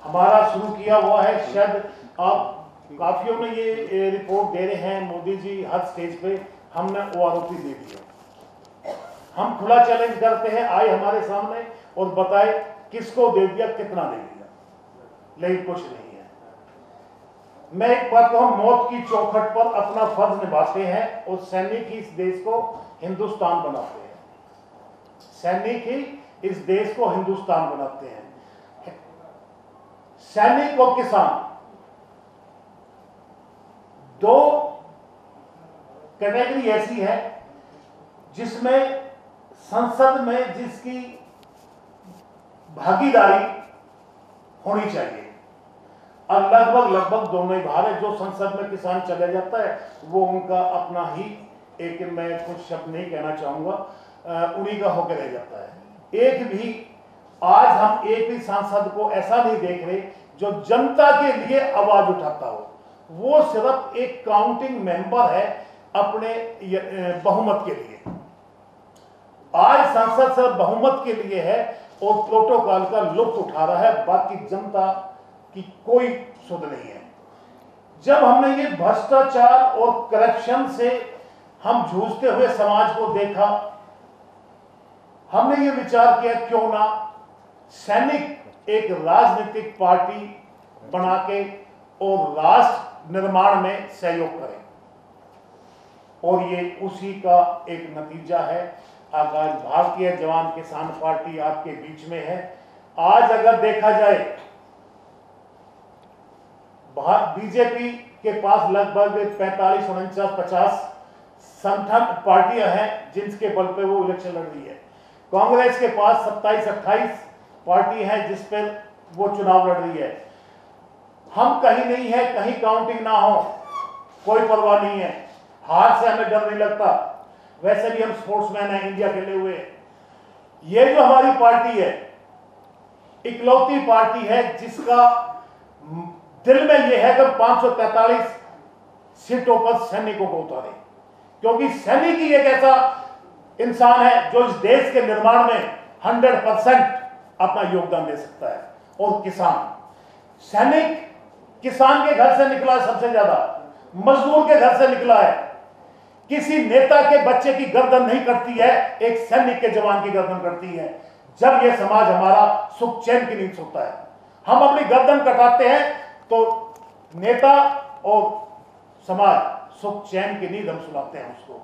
हमारा शुरू किया हुआ है, शायद आप काफियों ने ये रिपोर्ट दे रहे हैं, मोदी जी हर स्टेज पे हमने OROP दे दिया। हम खुला चैलेंज करते हैं, आए हमारे सामने और बताए किसको दे दिया, कितना दे दिया, लेकिन कुछ नहीं है। मैं एक बात कहूं, मौत की चौखट पर अपना फर्ज निभाते हैं और सैनिक ही इस देश को हिंदुस्तान बनाते हैं। सैनिक ही इस देश को हिंदुस्तान बनाते हैं। सैनिक और किसान दो कैटेगरी ऐसी है जिसमें संसद में जिसकी भागीदारी होनी चाहिए, और लगभग दोनों ही बाहर है। जो संसद में किसान चले जाता है वो उनका अपना ही एक, मैं कुछ शब्द नहीं कहना चाहूंगा, उन्हीं का होकर रह जाता है। एक भी आज हम एक भी सांसद को ऐसा नहीं देख रहे जो जनता के लिए आवाज उठाता हो। वो सिर्फ एक काउंटिंग मेंबर है अपने बहुमत के लिए। आज संसद सिर्फ बहुमत के लिए है और प्रोटोकॉल का लुत्फ उठा रहा है, बाकी जनता की कोई सुध नहीं है। जब हमने ये भ्रष्टाचार और करप्शन से हम जूझते हुए समाज को देखा, हमने ये विचार किया क्यों ना सैनिक एक राजनीतिक पार्टी बना के और राष्ट्र निर्माण में सहयोग करें, और ये उसी का एक नतीजा है। आज भारतीय जवान किसान पार्टी आपके बीच में है। आज अगर देखा जाए, बीजेपी के पास लगभग 45, 49, 50 संगठन पार्टियां हैं जिनके बल पे वो इलेक्शन लड़ रही है। कांग्रेस के पास 27, 28 पार्टी है जिस पर वो चुनाव लड़ रही है। हम कहीं नहीं है, कहीं काउंटिंग ना हो, कोई परवाह नहीं है, हार से हमें डर नहीं लगता। वैसे भी हम स्पोर्ट्समैन हैं, इंडिया खेले हुए। ये जो हमारी पार्टी है, इकलौती पार्टी है जिसका दिल में यह है कि 543 सीटों पर सैनिकों को उतारे, क्योंकि सैनिक ही एक ऐसा इंसान है जो इस देश के निर्माण में 100% अपना योगदान दे सकता है। और किसान, सैनिक किसान के घर से निकला है, सबसे ज्यादा मजदूर के घर से निकला है। किसी नेता के बच्चे की गर्दन नहीं कटती है, एक सैनिक के जवान की गर्दन कटती है। जब यह समाज हमारा सुख चैन की नींद सोता है, हम अपनी गर्दन कटाते हैं तो नेता और समाज सुख चैन की नींद हम सुनाते हैं उसको।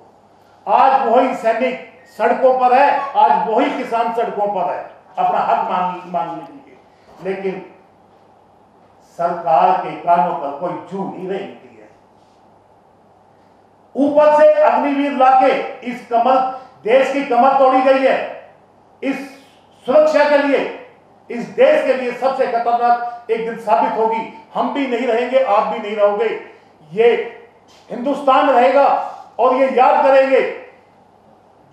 आज वही सैनिक सड़कों पर है, आज वही किसान सड़कों पर है अपना हक मांगने के लिए, लेकिन सरकार के कानों पर कोई जू नहीं रहती है। ऊपर से अग्निवीर लाके इस कमर, देश की कमर तोड़ी गई है। इस सुरक्षा के लिए, इस देश के लिए सबसे खतरनाक एक दिन साबित होगी। हम भी नहीं रहेंगे, आप भी नहीं रहोगे, ये हिंदुस्तान रहेगा। और ये याद करेंगे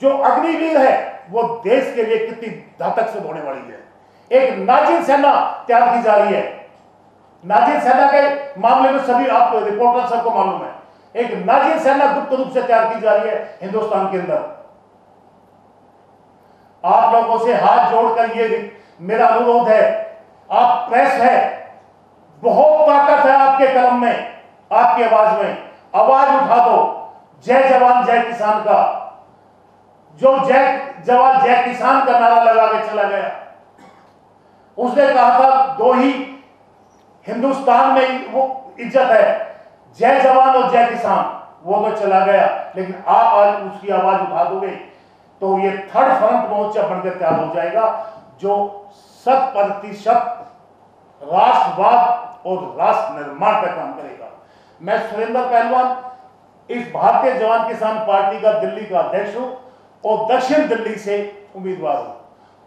जो अग्निवीर है वो देश के लिए कितनी घातक सिद्ध होने वाली है। एक नाजिन सेना तैयार की जा रही है। नाजिन सेना के मामले में सभी आप रिपोर्टर सबको मालूम है, एक नाजिन सेना गुप्त रूप से तैयार की जा रही है हिंदुस्तान के अंदर। आप लोगों से हाथ जोड़कर ये मेरा अनुरोध है, आप प्रेस है, बहुत ताकत है आपके कलम में, आपकी आवाज में, आवाज उठा दो। जय जवान जय किसान का, जो जय जवान जय किसान का नारा लगा के चला गया, उसने कहा था दो ही हिंदुस्तान में वो इज्जत है, जय जवान और जय किसान। वो तो चला गया, लेकिन आप आज उसकी आवाज उठा दोगे तो ये थर्ड फ्रंट मोर्चा बनकर तैयार हो जाएगा, जो 100% राष्ट्रवाद और राष्ट्र निर्माण का काम करेगा। मैं सुरेंद्र पहलवान इस भारतीय जवान किसान पार्टी का दिल्ली का अध्यक्ष हूं और दक्षिण दिल्ली से उम्मीदवार हूं,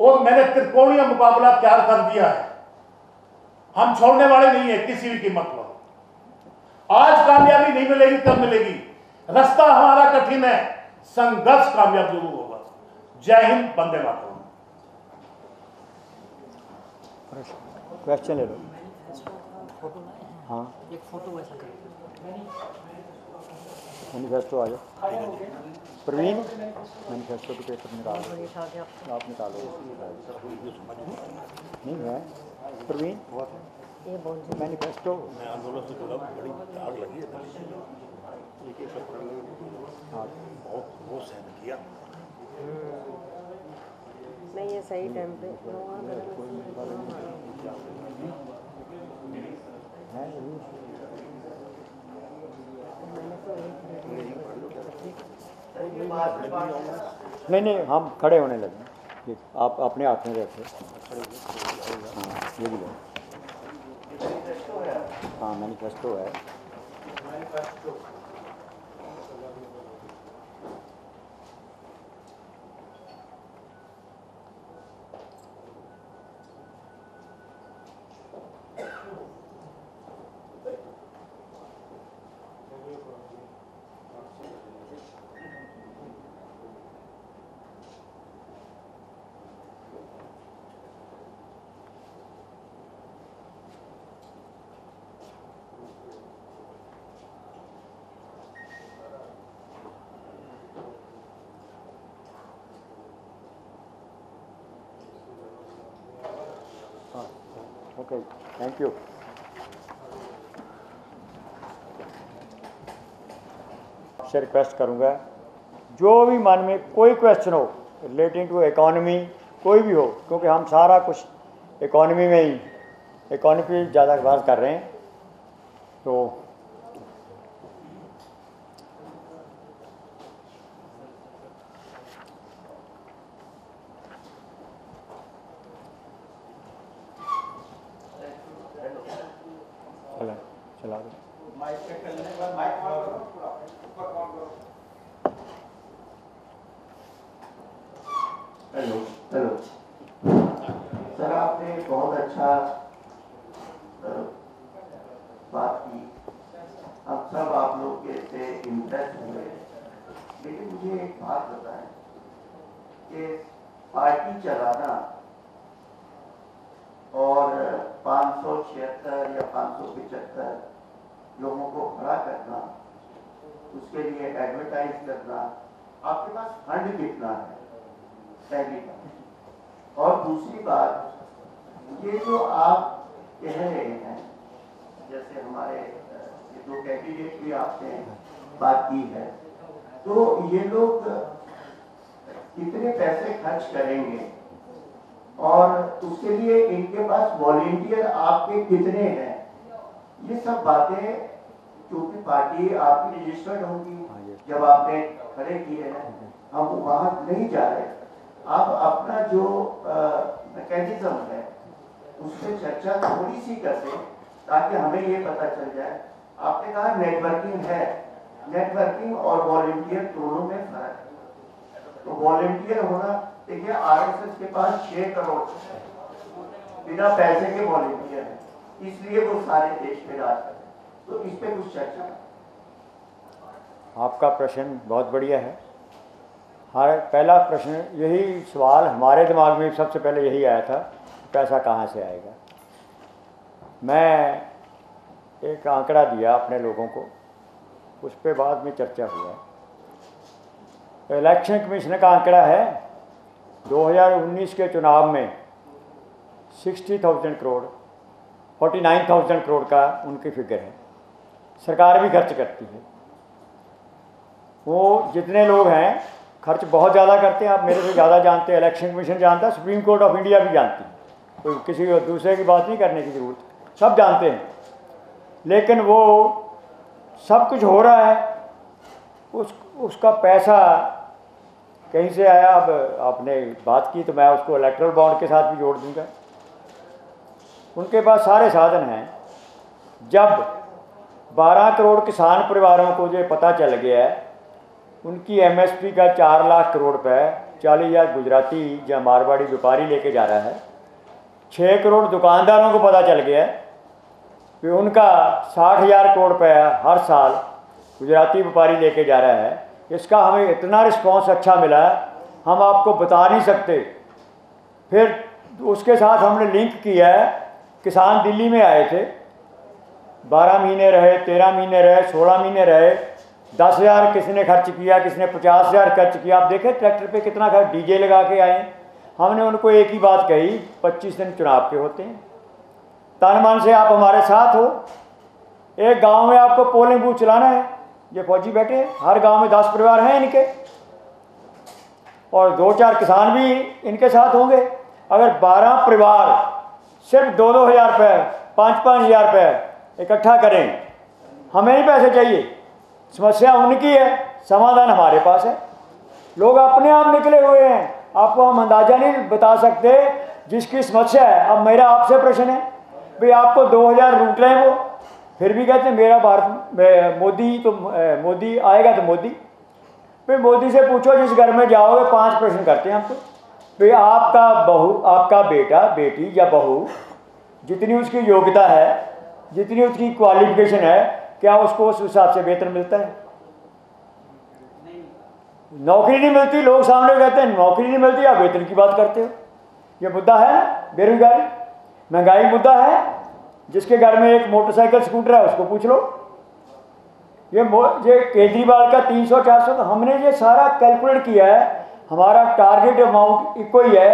और मैंने त्रिकोणीय मुकाबला तैयार कर दिया है। हम छोड़ने वाले नहीं है किसी भी कीमत पर। आज कामयाबी नहीं मिलेगी, कब मिलेगी? रास्ता हमारा कठिन है, संघर्ष कामयाब जरूर होगा। जय हिंद, वंदे मातरम। क्वेश्चन ले लो। हाँ, एक फोटो वैसा कर मैनिफेस्टो आ जाओ। प्रवीण, मैनिफेस्टो के पेपर निकालो, आप निकालो। नहीं है प्रवीण, मैनिफेस्टो। मैं आंदोलन से जुड़ा, बड़ी आग लगी है, हाँ, बहुत वो सहन किया। नहीं, ये सही टाइम पे नहीं, हम खड़े होने लगे। ये आप अपने हाथ में रखे। हाँ, ये भी लो। हाँ, मैनिफेस्टो है। Okay, thank you. आपसे रिक्वेस्ट करूंगा, जो भी मन में कोई क्वेश्चन हो रिलेटिंग टू इकोनॉमी, कोई भी हो, क्योंकि हम सारा कुछ इकोनॉमी में ही, इकोनॉमी पे ज़्यादा बात कर रहे हैं, तो चला दो। हेलो सर, आपने बहुत अच्छा बात की, हम सब आप लोग के से इम्प्रेस हुए, लेकिन मुझे एक बात बताएं कि पार्टी चलाना और 576 या 575 लोगों को खड़ा करना, उसके लिए एडवर्टाइज करना, आपके पास फंड कितना है, पहली बात। और दूसरी बात, ये जो आप कह रहे हैं, जैसे हमारे जो कैंडिडेट भी आपने बात की है, तो ये लोग कितने पैसे खर्च करेंगे और उसके लिए इनके पास वॉलेंटियर आपके कितने हैं, ये सब बातें, क्योंकि पार्टी आपकी रजिस्टर्ड होगी, जब आपने खड़े किए हैं, हम वहां नहीं जा रहे। आप अपना जो मैकेनिज्म है उस पर चर्चा थोड़ी सी करते, ताकि हमें ये पता चल जाए। आपने कहा नेटवर्किंग है, नेटवर्किंग और वॉलेंटियर दोनों में फर्क है। तो वॉलेंटियर होना, देखिए आरएसएस के पास 6 करोड़ बिना पैसे के वॉलेंटियर है, इसलिए वो सारे देश में राज करते हैं। तो इस पे कुछ चर्चा। आपका प्रश्न बहुत बढ़िया है। हर पहला प्रश्न, यही सवाल हमारे दिमाग में सबसे पहले यही आया था, पैसा कहाँ से आएगा। मैं एक आंकड़ा दिया अपने लोगों को, उस पर बाद में चर्चा हुआ। इलेक्शन कमीशन का आंकड़ा है 2019 के चुनाव में 60,000 करोड़ 49,000 करोड़ का उनकी फिगर है। सरकार भी खर्च करती है, वो जितने लोग हैं खर्च बहुत ज़्यादा करते हैं। आप मेरे से ज़्यादा जानते हैं, इलेक्शन कमीशन जानता है, सुप्रीम कोर्ट ऑफ इंडिया भी जानती है, कोई किसी दूसरे की बात नहीं करने की ज़रूरत, सब जानते हैं। लेकिन वो सब कुछ हो रहा है, उसका पैसा कहीं से आया। अब आपने बात की तो मैं उसको इलेक्ट्रल बॉन्ड के साथ भी जोड़ दूंगा। उनके पास सारे साधन हैं। जब 12 करोड़ किसान परिवारों को जो पता चल गया है उनकी एमएसपी का 4 लाख करोड़ रुपए 40,000 गुजराती या मारवाड़ी व्यापारी लेके जा रहा है, 6 करोड़ दुकानदारों को पता चल गया कि उनका 60,000 करोड़ रुपया हर साल गुजराती व्यापारी लेके जा रहा है। इसका हमें इतना रिस्पांस अच्छा मिला हम आपको बता नहीं सकते। फिर उसके साथ हमने लिंक किया है, किसान दिल्ली में आए थे, 12 महीने रहे, 13 महीने रहे, 16 महीने रहे, 10,000 किसने खर्च किया, किसने 50,000 खर्च किया। आप देखें ट्रैक्टर पे कितना खर्च, डीजे लगा के आए। हमने उनको एक ही बात कही, 25 दिन चुनाव के होते हैं, तन मन से आप हमारे साथ हो। एक गांव में आपको पोलिंग बूथ चलाना है, ये फौजी बैठे हैं, हर गांव में 10 परिवार हैं इनके, और 2-4 किसान भी इनके साथ होंगे। अगर 12 परिवार सिर्फ 2-2 हज़ार रुपये, 5-5 हज़ार रुपये इकट्ठा करें, हमें ही पैसे चाहिए, समस्या उनकी है, समाधान हमारे पास है। लोग अपने आप निकले हुए हैं, आपको हम अंदाजा नहीं बता सकते जिसकी समस्या है। अब मेरा आपसे प्रश्न है भाई, आपको 2,000 लूट रहे हैं वो, फिर भी कहते हैं मेरा भारत मोदी, तो मोदी आएगा तो मोदी। भाई मोदी से पूछो, जिस घर में जाओगे 5 प्रश्न करते हैं हम तो, भाई आपका बहू, आपका बेटा बेटी या बहू, जितनी उसकी योग्यता है, जितनी उसकी क्वालिफिकेशन है, क्या उसको उस हिसाब से वेतन मिलता है? नौकरी नहीं मिलती, लोग सामने कहते हैं नौकरी नहीं मिलती, आप वेतन की बात करते हो। ये मुद्दा है ना, बेरोजगारी, महंगाई मुद्दा है। जिसके घर में एक मोटरसाइकिल स्कूटर है उसको पूछ लो। ये केजरीवाल का 300-400, तो हमने ये सारा कैलकुलेट किया है, हमारा टारगेट अमाउंट इको ही है।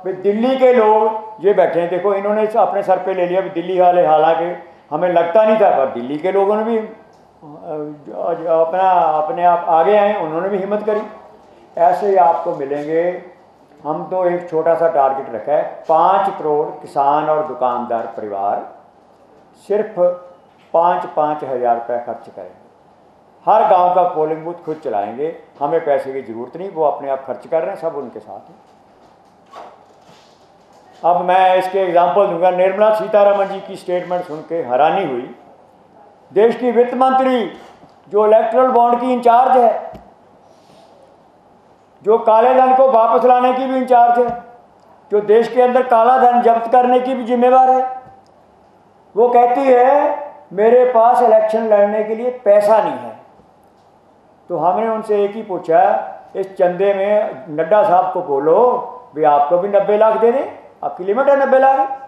भाई दिल्ली के लोग ये बैठे हैं, देखो इन्होंने अपने सर पे ले लिया दिल्ली वाले, हालांकि हमें लगता नहीं था, पर दिल्ली के लोगों ने भी अपने आप आगे आए, उन्होंने भी हिम्मत करी। ऐसे ही आपको मिलेंगे। हम तो एक छोटा सा टारगेट रखा है, 5 करोड़ किसान और दुकानदार परिवार सिर्फ 5-5 हज़ार रुपये खर्च करेंगे, हर गांव का पोलिंग बूथ खुद चलाएंगे, हमें पैसे की ज़रूरत नहीं, वो अपने आप खर्च कर रहे हैं, सब उनके साथ हैं। अब मैं इसके एग्जाम्पल दूंगा। निर्मला सीतारमण जी की स्टेटमेंट सुन के हैरानी हुई। देश की वित्त मंत्री जो इलेक्ट्रल बॉन्ड की इंचार्ज है, जो काले धन को वापस लाने की भी इंचार्ज है, जो देश के अंदर काला धन जब्त करने की भी जिम्मेवार है, वो कहती है मेरे पास इलेक्शन लड़ने के लिए पैसा नहीं है। तो हमने उनसे एक ही पूछा, इस चंदे में नड्डा साहब को बोलो भाई आपको भी 90 लाख दे दें, आपकी लिमिट है 90 लाख।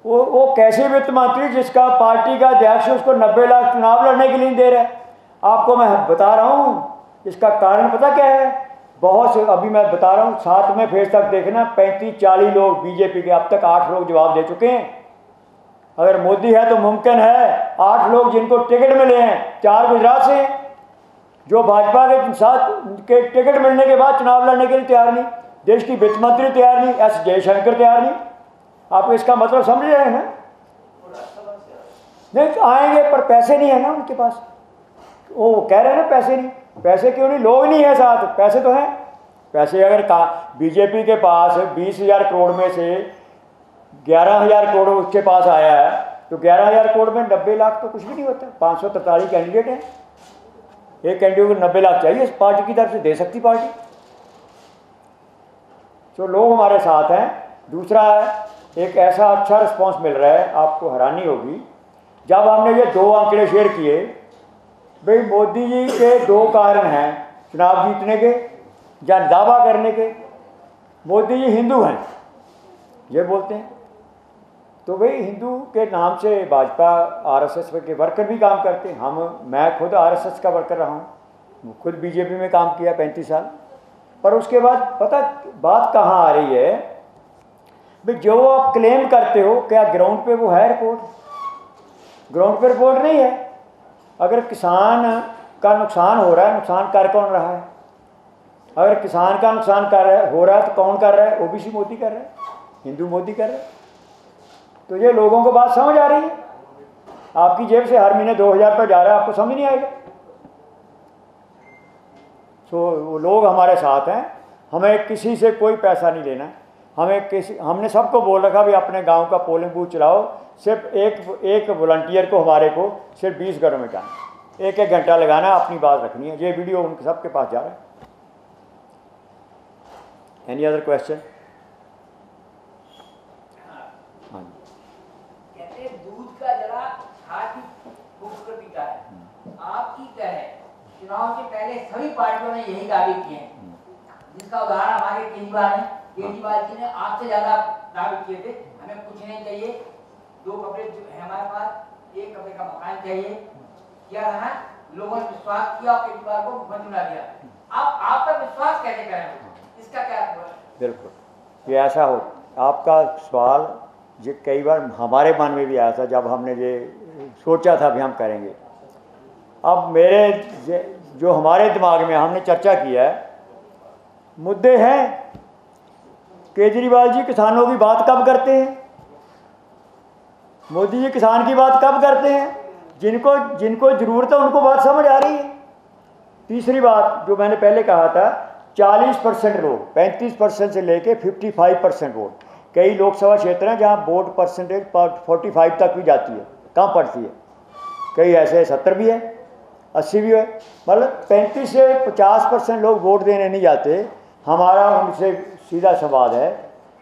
वो कैसे वित्त मंत्री जिसका पार्टी का अध्यक्ष उसको 90 लाख चुनाव लड़ने के लिए नहीं दे रहा है? आपको मैं बता रहा हूँ इसका कारण पता क्या है? बहुत से, अभी मैं बता रहा हूँ, 7वें फेज तक देखना 35-40 लोग बीजेपी के, अब तक 8 लोग जवाब दे चुके हैं। अगर मोदी है तो मुमकिन है 8 लोग जिनको टिकट मिले हैं, 4 गुजरात से हैं, जो भाजपा के साथ के टिकट मिलने के बाद चुनाव लड़ने के लिए तैयार नहीं, देश की वित्त मंत्री तैयार नहीं, एस जयशंकर तैयार नहीं। आप इसका मतलब समझ रहे हैं ना? नहीं आएंगे पर पैसे नहीं है ना उनके पास। वो कह रहे हैं ना पैसे नहीं, पैसे क्यों नहीं? लोग नहीं है साथ, पैसे तो हैं। पैसे अगर बीजेपी के पास 20,000 करोड़ में से 11,000 करोड़ उसके पास आया है, तो 11,000 करोड़ में 90 लाख तो कुछ भी नहीं होता। 543 कैंडिडेट हैं, एक कैंडिडेट को 90 लाख चाहिए, इस पार्टी की तरफ से दे सकती पार्टी। तो लोग हमारे साथ हैं। दूसरा, एक ऐसा अच्छा रिस्पांस मिल रहा है, आपको हैरानी होगी जब हमने ये 2 आंकड़े शेयर किए। भाई मोदी जी के 2 कारण हैं चुनाव जीतने के या दावा करने के। मोदी जी हिंदू हैं ये बोलते हैं, तो भाई हिंदू के नाम से भाजपा आरएसएस के वर्कर भी काम करते हैं। मैं खुद आरएसएस का वर्कर रहा हूँ, खुद बीजेपी में काम किया 35 साल। पर उसके बाद पता बात कहाँ आ रही है भाई, जो आप क्लेम करते हो क्या ग्राउंड पे वो है रिपोर्ट? ग्राउंड पे रिपोर्ट नहीं है। अगर किसान का नुकसान हो रहा है, नुकसान कर कौन रहा है? अगर किसान का नुकसान हो रहा है तो कौन कर रहा है? ओबीसी मोदी कर रहा है, हिंदू मोदी कर रहा है। तो ये लोगों को बात समझ आ रही है? आपकी जेब से हर महीने 2,000 रुपये जा रहा है, आपको समझ नहीं आएगा। वो लोग हमारे साथ हैं, हमें किसी से कोई पैसा नहीं लेना। हमने सबको बोल रखा भी अपने गांव का पोलिंग बूथ चलाओ, सिर्फ एक वॉलंटियर को हमारे को सिर्फ 20 घरों में जाना, 1-1 घंटा लगाना, अपनी बात रखनी है। ये वीडियो उनके सबके पास जा रहा है। Any other question? हाँ जी। कहते हैं दूध का जरा हाथ ही फूंक कर पीता है। आपकी क्या है? चुनाव से पहले सभी पार्टियों ने यही दावे किए हैं, जिसका उदाहरण हमारे केजरीवाल है। केजरीवाल जी ने आपसे ज्यादा दावे किए थे, हमें कुछ नहीं चाहिए, 2 कपड़े जो है हमारे पास, 1 कपड़े का मकान चाहिए, क्या रहा, लोगों ने विश्वास किया और केजरीवाल को मुख्यमंत्री बना दिया। आप पर विश्वास कैसे करें, इसका क्या है? बिल्कुल ये ऐसा हो, आपका सवाल ये कई बार हमारे मन में भी आया था जब हमने ये सोचा था भी हम करेंगे। अब मेरे जो हमारे दिमाग में हमने चर्चा किया है, मुद्दे हैं। केजरीवाल जी किसानों की बात कब करते हैं? मोदी जी किसान की बात कब करते हैं? जिनको ज़रूरत है उनको बात समझ आ रही है। तीसरी बात जो मैंने पहले कहा था, 40% लोग, 35% से लेके 55% वोट, कई लोकसभा क्षेत्र हैं जहां वोट परसेंटेज 45 तक भी जाती है, कम पड़ती है, कई ऐसे 70 भी है, 80 भी है, मतलब 35 से 50% लोग वोट देने नहीं जाते। हमारा उनसे सीधा संवाद है,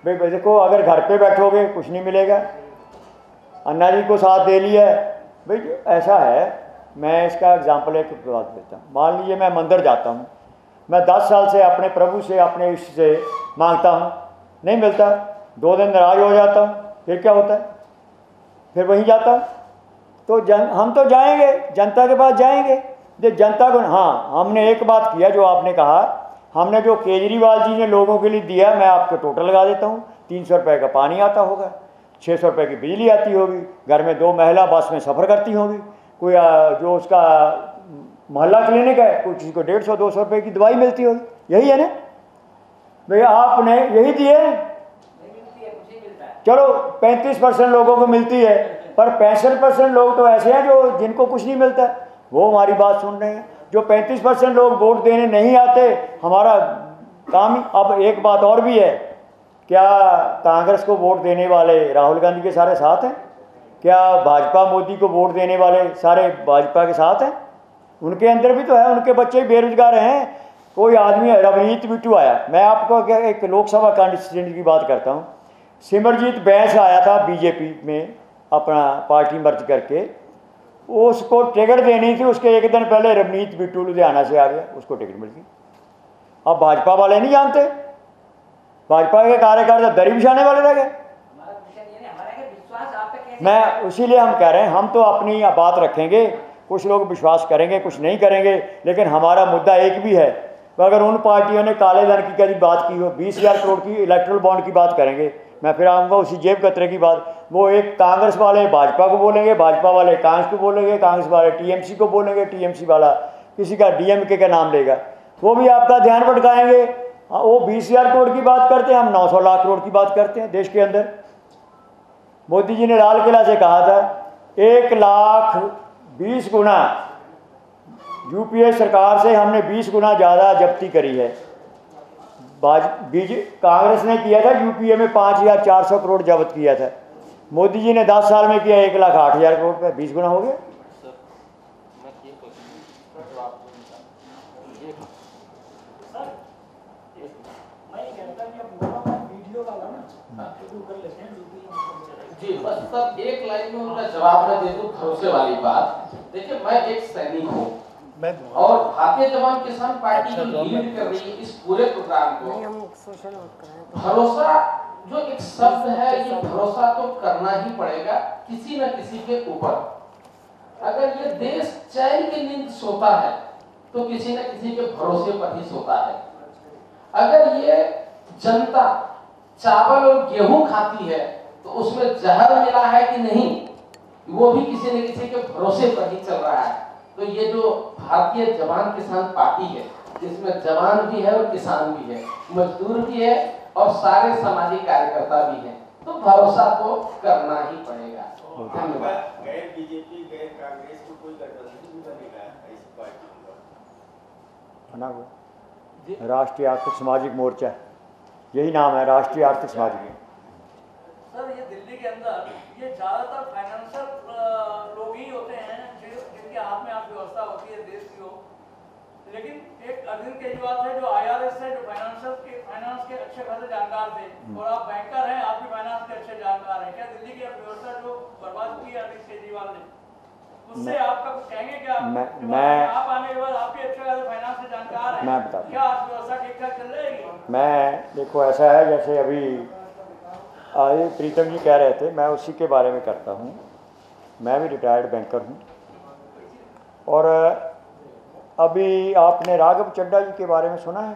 भाई देखो अगर घर पे बैठोगे कुछ नहीं मिलेगा, अन्ना जी को साथ दे लिया भाई, ऐसा है। मैं इसका एग्जांपल एक बात देता हूँ। मान लीजिए मैं मंदिर जाता हूँ, मैं 10 साल से अपने प्रभु से, अपने इष्ट से मांगता हूँ, नहीं मिलता, 2 दिन नाराज हो जाता हूँ, फिर क्या होता है, फिर वहीं जाता हूँ। तो हम तो जाएंगे, जनता के पास जाएंगे, जो जनता को, हाँ हमने एक बात किया जो आपने कहा, हमने जो केजरीवाल जी ने लोगों के लिए दिया, मैं आपको टोटल लगा देता हूँ, 300 रुपये का पानी आता होगा, 600 रुपये की बिजली आती होगी, घर में 2 महिला बस में सफ़र करती होगी, कोई जो उसका मोहल्ला क्लिनिक है, कोई किसी को 150-200 रुपये की दवाई मिलती होगी, यही है ना भैया, आपने यही दिए। चलो 35% लोगों को मिलती है, पर 65% लोग तो ऐसे हैं जो जिनको कुछ नहीं मिलता, वो हमारी बात सुन रहे हैं। जो 35% लोग वोट देने नहीं आते, हमारा काम ही। अब एक बात और भी है, क्या कांग्रेस को वोट देने वाले राहुल गांधी के सारे साथ हैं? क्या भाजपा मोदी को वोट देने वाले सारे भाजपा के साथ हैं? उनके अंदर भी तो है, उनके बच्चे बेरोजगार हैं। कोई आदमी, रवनीत बिट्टू आया, मैं आपको एक लोकसभा कैंडिडेट की बात करता हूँ, सिमरजीत बैंस आया था बीजेपी में अपना पार्टी मर्ज करके, उसको टिकट देनी थी, उसके एक दिन पहले रवनीत बिट्टू लुधियाना से आ गया, उसको टिकट मिल गई। अब भाजपा वाले नहीं जानते, भाजपा के कार्यकर्ता दरी बिछाने वाले रह गए। मैं इसीलिए हम कह रहे हैं, हम तो अपनी बात रखेंगे, कुछ लोग विश्वास करेंगे, कुछ नहीं करेंगे, लेकिन हमारा मुद्दा एक भी है। अगर उन पार्टियों ने काले धन की कभी बात की हो, 20,000 करोड़ की इलेक्ट्रल बॉन्ड की बात करेंगे, मैं फिर आऊँगा उसी जेब कतरे की बात। वो एक कांग्रेस वाले भाजपा को बोलेंगे, भाजपा वाले कांग्रेस को बोलेंगे, कांग्रेस वाले टीएमसी को बोलेंगे, टीएमसी वाला किसी का डीएमके का नाम लेगा, वो भी आपका ध्यान भटकाएंगे। वो 20,000 करोड़ की बात करते हैं, हम 900 लाख करोड़ की बात करते हैं देश के अंदर। मोदी जी ने लाल किला से कहा था 1,20,000 गुना, यूपीए सरकार से हमने 20 गुना ज़्यादा जब्ती करी है। कांग्रेस ने किया था यूपीए में 5,400 करोड़ जब्त किया था, मोदी जी ने 10 साल में किया 1,08,000 करोड़ पे, 20 गुना हो गया। जी बस सब एक लाइन में उनका जवाब मैं दे दूं, भरोसे वाली बात। देखिए मैं एक सैनिक हूँ और भारतीय जवान किसान पार्टी जो लीड कर रही है इस पूरे प्रोग्राम को, भरोसा जो एक शब्द है, ये भरोसा तो करना ही पड़ेगा किसी न किसी के ऊपर। अगर ये देश चैन की नींद सोता है तो किसी न किसी के भरोसे पर ही सोता है। अगर ये जनता चावल और गेहूं खाती है तो उसमें जहर मिला है कि नहीं, वो भी किसी न किसी के भरोसे पर ही चल रहा है। तो ये जो भारतीय जवान किसान पार्टी है, जिसमें जवान भी है और किसान भी है, मजदूर भी है और सारे सामाजिक कार्यकर्ता भी है, तो भरोसा तो करना ही पड़ेगा। धन्यवाद। गैर बीजेपी गैर कांग्रेस को कोई गठबंधन नहीं बनेगा इस पार्टी का? राष्ट्रीय आर्थिक सामाजिक मोर्चा, यही नाम है, राष्ट्रीय आर्थिक सामाजिक। सर ये दिल्ली के अंदर ये ज्यादातर फाइनेंशियल लोग ही होते हैं जिनके हाथ में अर्थव्यवस्था होती है देश की हो, लेकिन एक अरविंद केजरीवाल थे जो IRS है, जो फाइनेंस के अच्छे खासे जानकार थे, और आप बैंकर हैं, आप भी फाइनेंस के अच्छे जानकार हैं। क्या दिल्ली की अर्थव्यवस्था जो बर्बाद की है अरविंद केजरीवाल ने, तो उससे आपका कुछ कहेंगे क्या? मैं आप आने के बाद आप भी अच्छे फाइनेंस से जानकार हैं, मैं बता क्या अर्थव्यवस्था ठीक ठाक चल रही है? मैं देखो ऐसा है, जैसे अभी प्रीतम जी कह रहे थे, मैं उसी के बारे में करता हूँ। मैं भी रिटायर्ड बैंकर हूँ। और अभी आपने राघव चड्ढा जी के बारे में सुना है?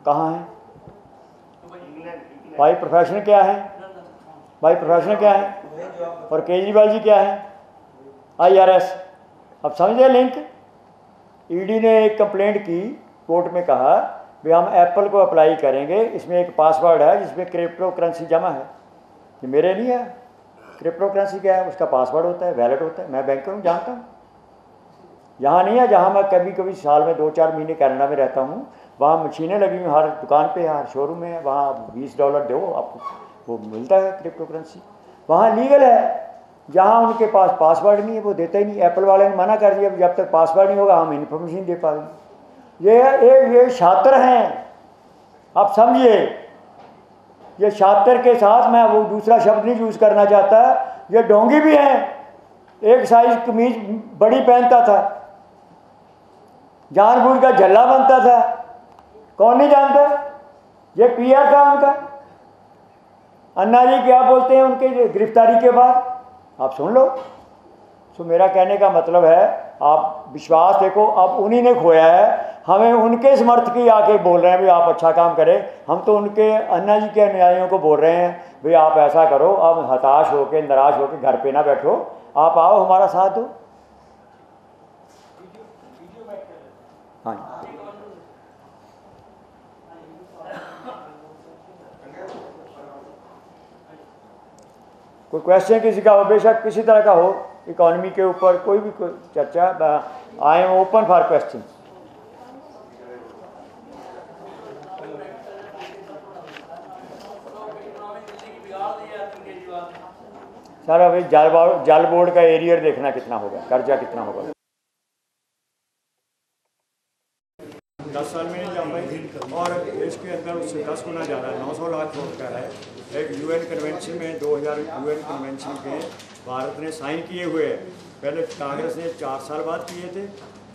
कहाँ हैं भाई? प्रोफेशन क्या है भाई? प्रोफेशन क्या है? और केजरीवाल जी क्या है? IRS। अब समझे लिंक? ईडी ने एक कंप्लेंट की, कोर्ट में कहा भी हम एप्पल को अप्लाई करेंगे, इसमें एक पासवर्ड है जिसमें क्रिप्टो करेंसी जमा है। ये मेरे नहीं है। क्रिप्टो करेंसी क्या है? उसका पासवर्ड होता है, वैलेट होता है। मैं बैंकर हूँ, जानता हूँ। यहाँ नहीं है जहाँ मैं कभी कभी साल में 2-4 महीने कनाडा में रहता हूँ, वहाँ मशीनें लगी हुई हर दुकान पे, हर शोरूम में। वहाँ $20 दो आपको वो मिलता है क्रिप्टो करेंसी। वहाँ लीगल है। जहाँ उनके पास पासवर्ड नहीं है वो देते ही नहीं। एप्पल वाले ने मना कर दिया, जब तक पासवर्ड नहीं होगा हम इन्फॉर्मेशन दे पाएंगे। ये छात्र हैं, आप समझिए। ये छात्र के साथ मैं वो दूसरा शब्द नहीं यूज़ करना चाहता, ये ढोंगी भी हैं। एक साइज कमीज बड़ी पहनता था, जानबूझ का झल्ला बनता था। कौन नहीं जानता? ये PR था उनका। अन्ना जी क्या बोलते हैं उनके गिरफ्तारी के बाद, आप सुन लो। तो मेरा कहने का मतलब है, आप विश्वास देखो, अब उन्हीं ने खोया है। हमें उनके समर्थ की आके बोल रहे हैं भी आप अच्छा काम करें। हम तो उनके अन्ना जी के अनुयायियों को बोल रहे हैं भाई आप ऐसा करो, अब हताश होकर निराश होकर घर पे ना बैठो, आप आओ हमारा साथ दो। हाँ, कोई क्वेश्चन किसी का हो, बेशक किसी तरह का हो, इकोनॉमी के ऊपर कोई भी चर्चा, I am open for question. Sir अभी जल बोर्ड का एरियर देखना कितना होगा, कर्जा कितना होगा। 10 साल में जम गई और देश के अंदर उससे 10 गुना ज़्यादा 900 लाख करोड़ का है। एक UN कन्वेंशन में 2000 UN कन्वेंशन के भारत ने साइन किए हुए हैं। पहले कांग्रेस ने 4 साल बाद किए थे।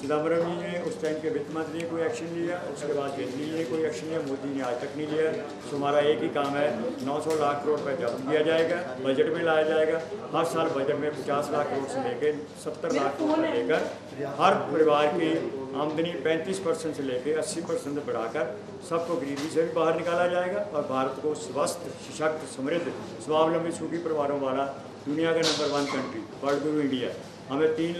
चिदम्बरम जी ने उस टाइम के वित्त मंत्री ने कोई एक्शन लिया, उसके बाद जेटली जी ने कोई एक्शन लिया, मोदी ने आज तक नहीं लिया। तो हमारा एक ही काम है, 900 लाख करोड़ रुपये जब्त किया जाएगा, बजट में लाया जाएगा। हर साल बजट में 50 लाख करोड़ से लेकर 70 लाख करोड़ लेकर हर परिवार की आमदनी 35% से लेकर 80% बढ़ाकर सबको गरीबी से भी बाहर निकाला जाएगा और भारत को स्वस्थ, सशक्त, समृद्ध, स्वावलंबी, सुखी परिवारों वाला दुनिया का नंबर 1 कंट्री, वर्ल्ड गुरु इंडिया। हमें 3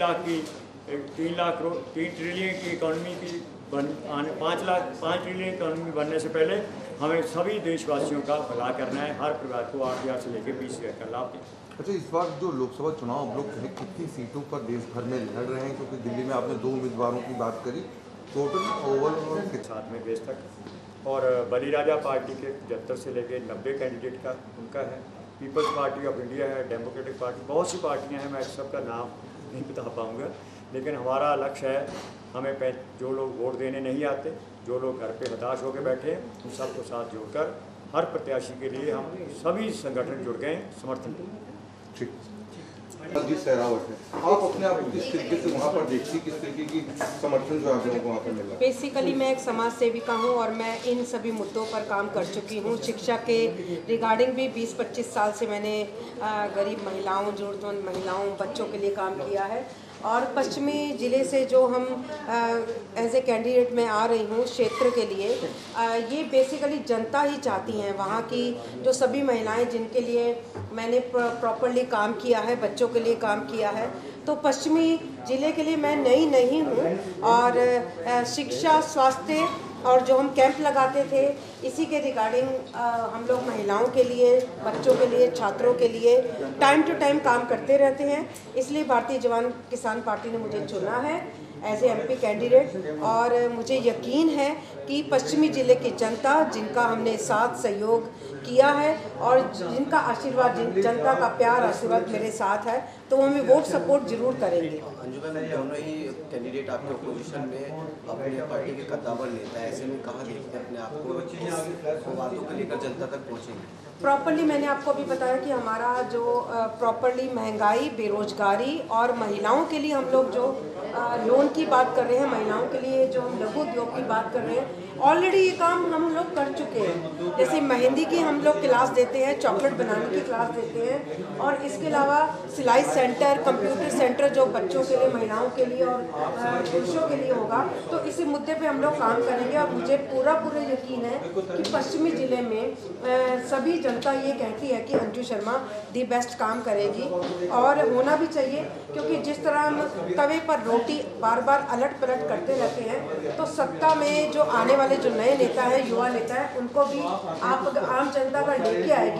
लाख करोड़ 3 ट्रिलियन की इकॉनमी की 5 ट्रिलियन इकॉनमी बनने से पहले हमें सभी देशवासियों का भला करना है। हर परिवार को 8,000 से लेकर 20,000 का लाभ दें। अच्छा, इस बार जो लोकसभा चुनाव हम लोग कितनी सीटों पर देश भर में लड़ रहे हैं? क्योंकि दिल्ली में आपने 2 उम्मीदवारों की बात करी, टोटल ओवरऑल के साथ में बेस तक। और बलिराजा पार्टी के 75 से लेकर 90 कैंडिडेट का उनका है। पीपल्स पार्टी ऑफ इंडिया है, डेमोक्रेटिक पार्टी, बहुत सी पार्टियाँ हैं, मैं सबका नाम नहीं बता पाऊँगा। लेकिन हमारा लक्ष्य है, हमें जो लोग वोट देने नहीं आते, जो लोग घर पे हताश होकर बैठे हैं, उन सबको साथ जोड़कर हर प्रत्याशी के लिए हम सभी संगठन जुड़ गए समर्थन। ठीक जी, सहरावत है, आप अपने आप को किस तरीके से वहाँ पर देखती, किस तरीके की समर्थन जो आप लोगों को वहाँ पर मिला? बेसिकली मैं एक समाज सेविका हूँ और मैं इन सभी मुद्दों पर काम कर चुकी हूँ। शिक्षा के रिगार्डिंग भी 20-25 साल से मैंने गरीब महिलाओं, जरूरतमंद महिलाओं, बच्चों के लिए काम किया है। और पश्चिमी ज़िले से जो हम एज ए कैंडिडेट में आ रही हूँ क्षेत्र के लिए, ये बेसिकली जनता ही चाहती हैं। वहाँ की जो सभी महिलाएं जिनके लिए मैंने प्रॉपरली काम किया है, बच्चों के लिए काम किया है, तो पश्चिमी ज़िले के लिए मैं नई नहीं हूँ। और शिक्षा, स्वास्थ्य और जो हम कैंप लगाते थे, इसी के रिगार्डिंग हम लोग महिलाओं के लिए, बच्चों के लिए, छात्रों के लिए टाइम टू टाइम काम करते रहते हैं। इसलिए भारतीय जवान किसान पार्टी ने मुझे चुना है एज ए MP कैंडिडेट। और मुझे यकीन है कि पश्चिमी ज़िले की जनता, जिनका हमने साथ सहयोग किया है और जिनका आशीर्वाद, जनता का प्यार आशीर्वाद मेरे साथ है, तो वो हमें वोट सपोर्ट जरूर करेंगे। अंजुमन, दोनों ही कैंडिडेट आपके अपोजिशन में अपने पार्टी के कद्दावर नेता है, ऐसे में कहाँ देखते हैं अपने आप को, बातों को लेकर जनता तक पहुँचेंगे? प्रॉपरली मैंने आपको अभी बताया कि हमारा जो प्रॉपरली महंगाई, बेरोजगारी और महिलाओं के लिए हम लोग जो लोन की बात कर रहे हैं, महिलाओं के लिए जो हम लघु उद्योग की बात कर रहे हैं, ऑलरेडी ये काम हम लोग कर चुके हैं। जैसे मेहंदी की हम लोग क्लास देते हैं, चॉकलेट बनाने की क्लास देते हैं, और इसके अलावा सिलाई सेंटर, कंप्यूटर सेंटर जो बच्चों के लिए, महिलाओं के लिए और पुरुषों के लिए होगा। तो इसी मुद्दे पे हम लोग काम करेंगे और मुझे पूरा यकीन है कि पश्चिमी ज़िले में सभी जनता ये कहती है कि अंजू शर्मा दी बेस्ट काम करेगी, और होना भी चाहिए, क्योंकि जिस तरह हम तवे पर रोटी बार बार अलट पलट करते रहते हैं, तो सत्ता में जो आने वाले जो नए नेता है, युवा नेता है, उनको भी आप आम जनता का लेके आएगी।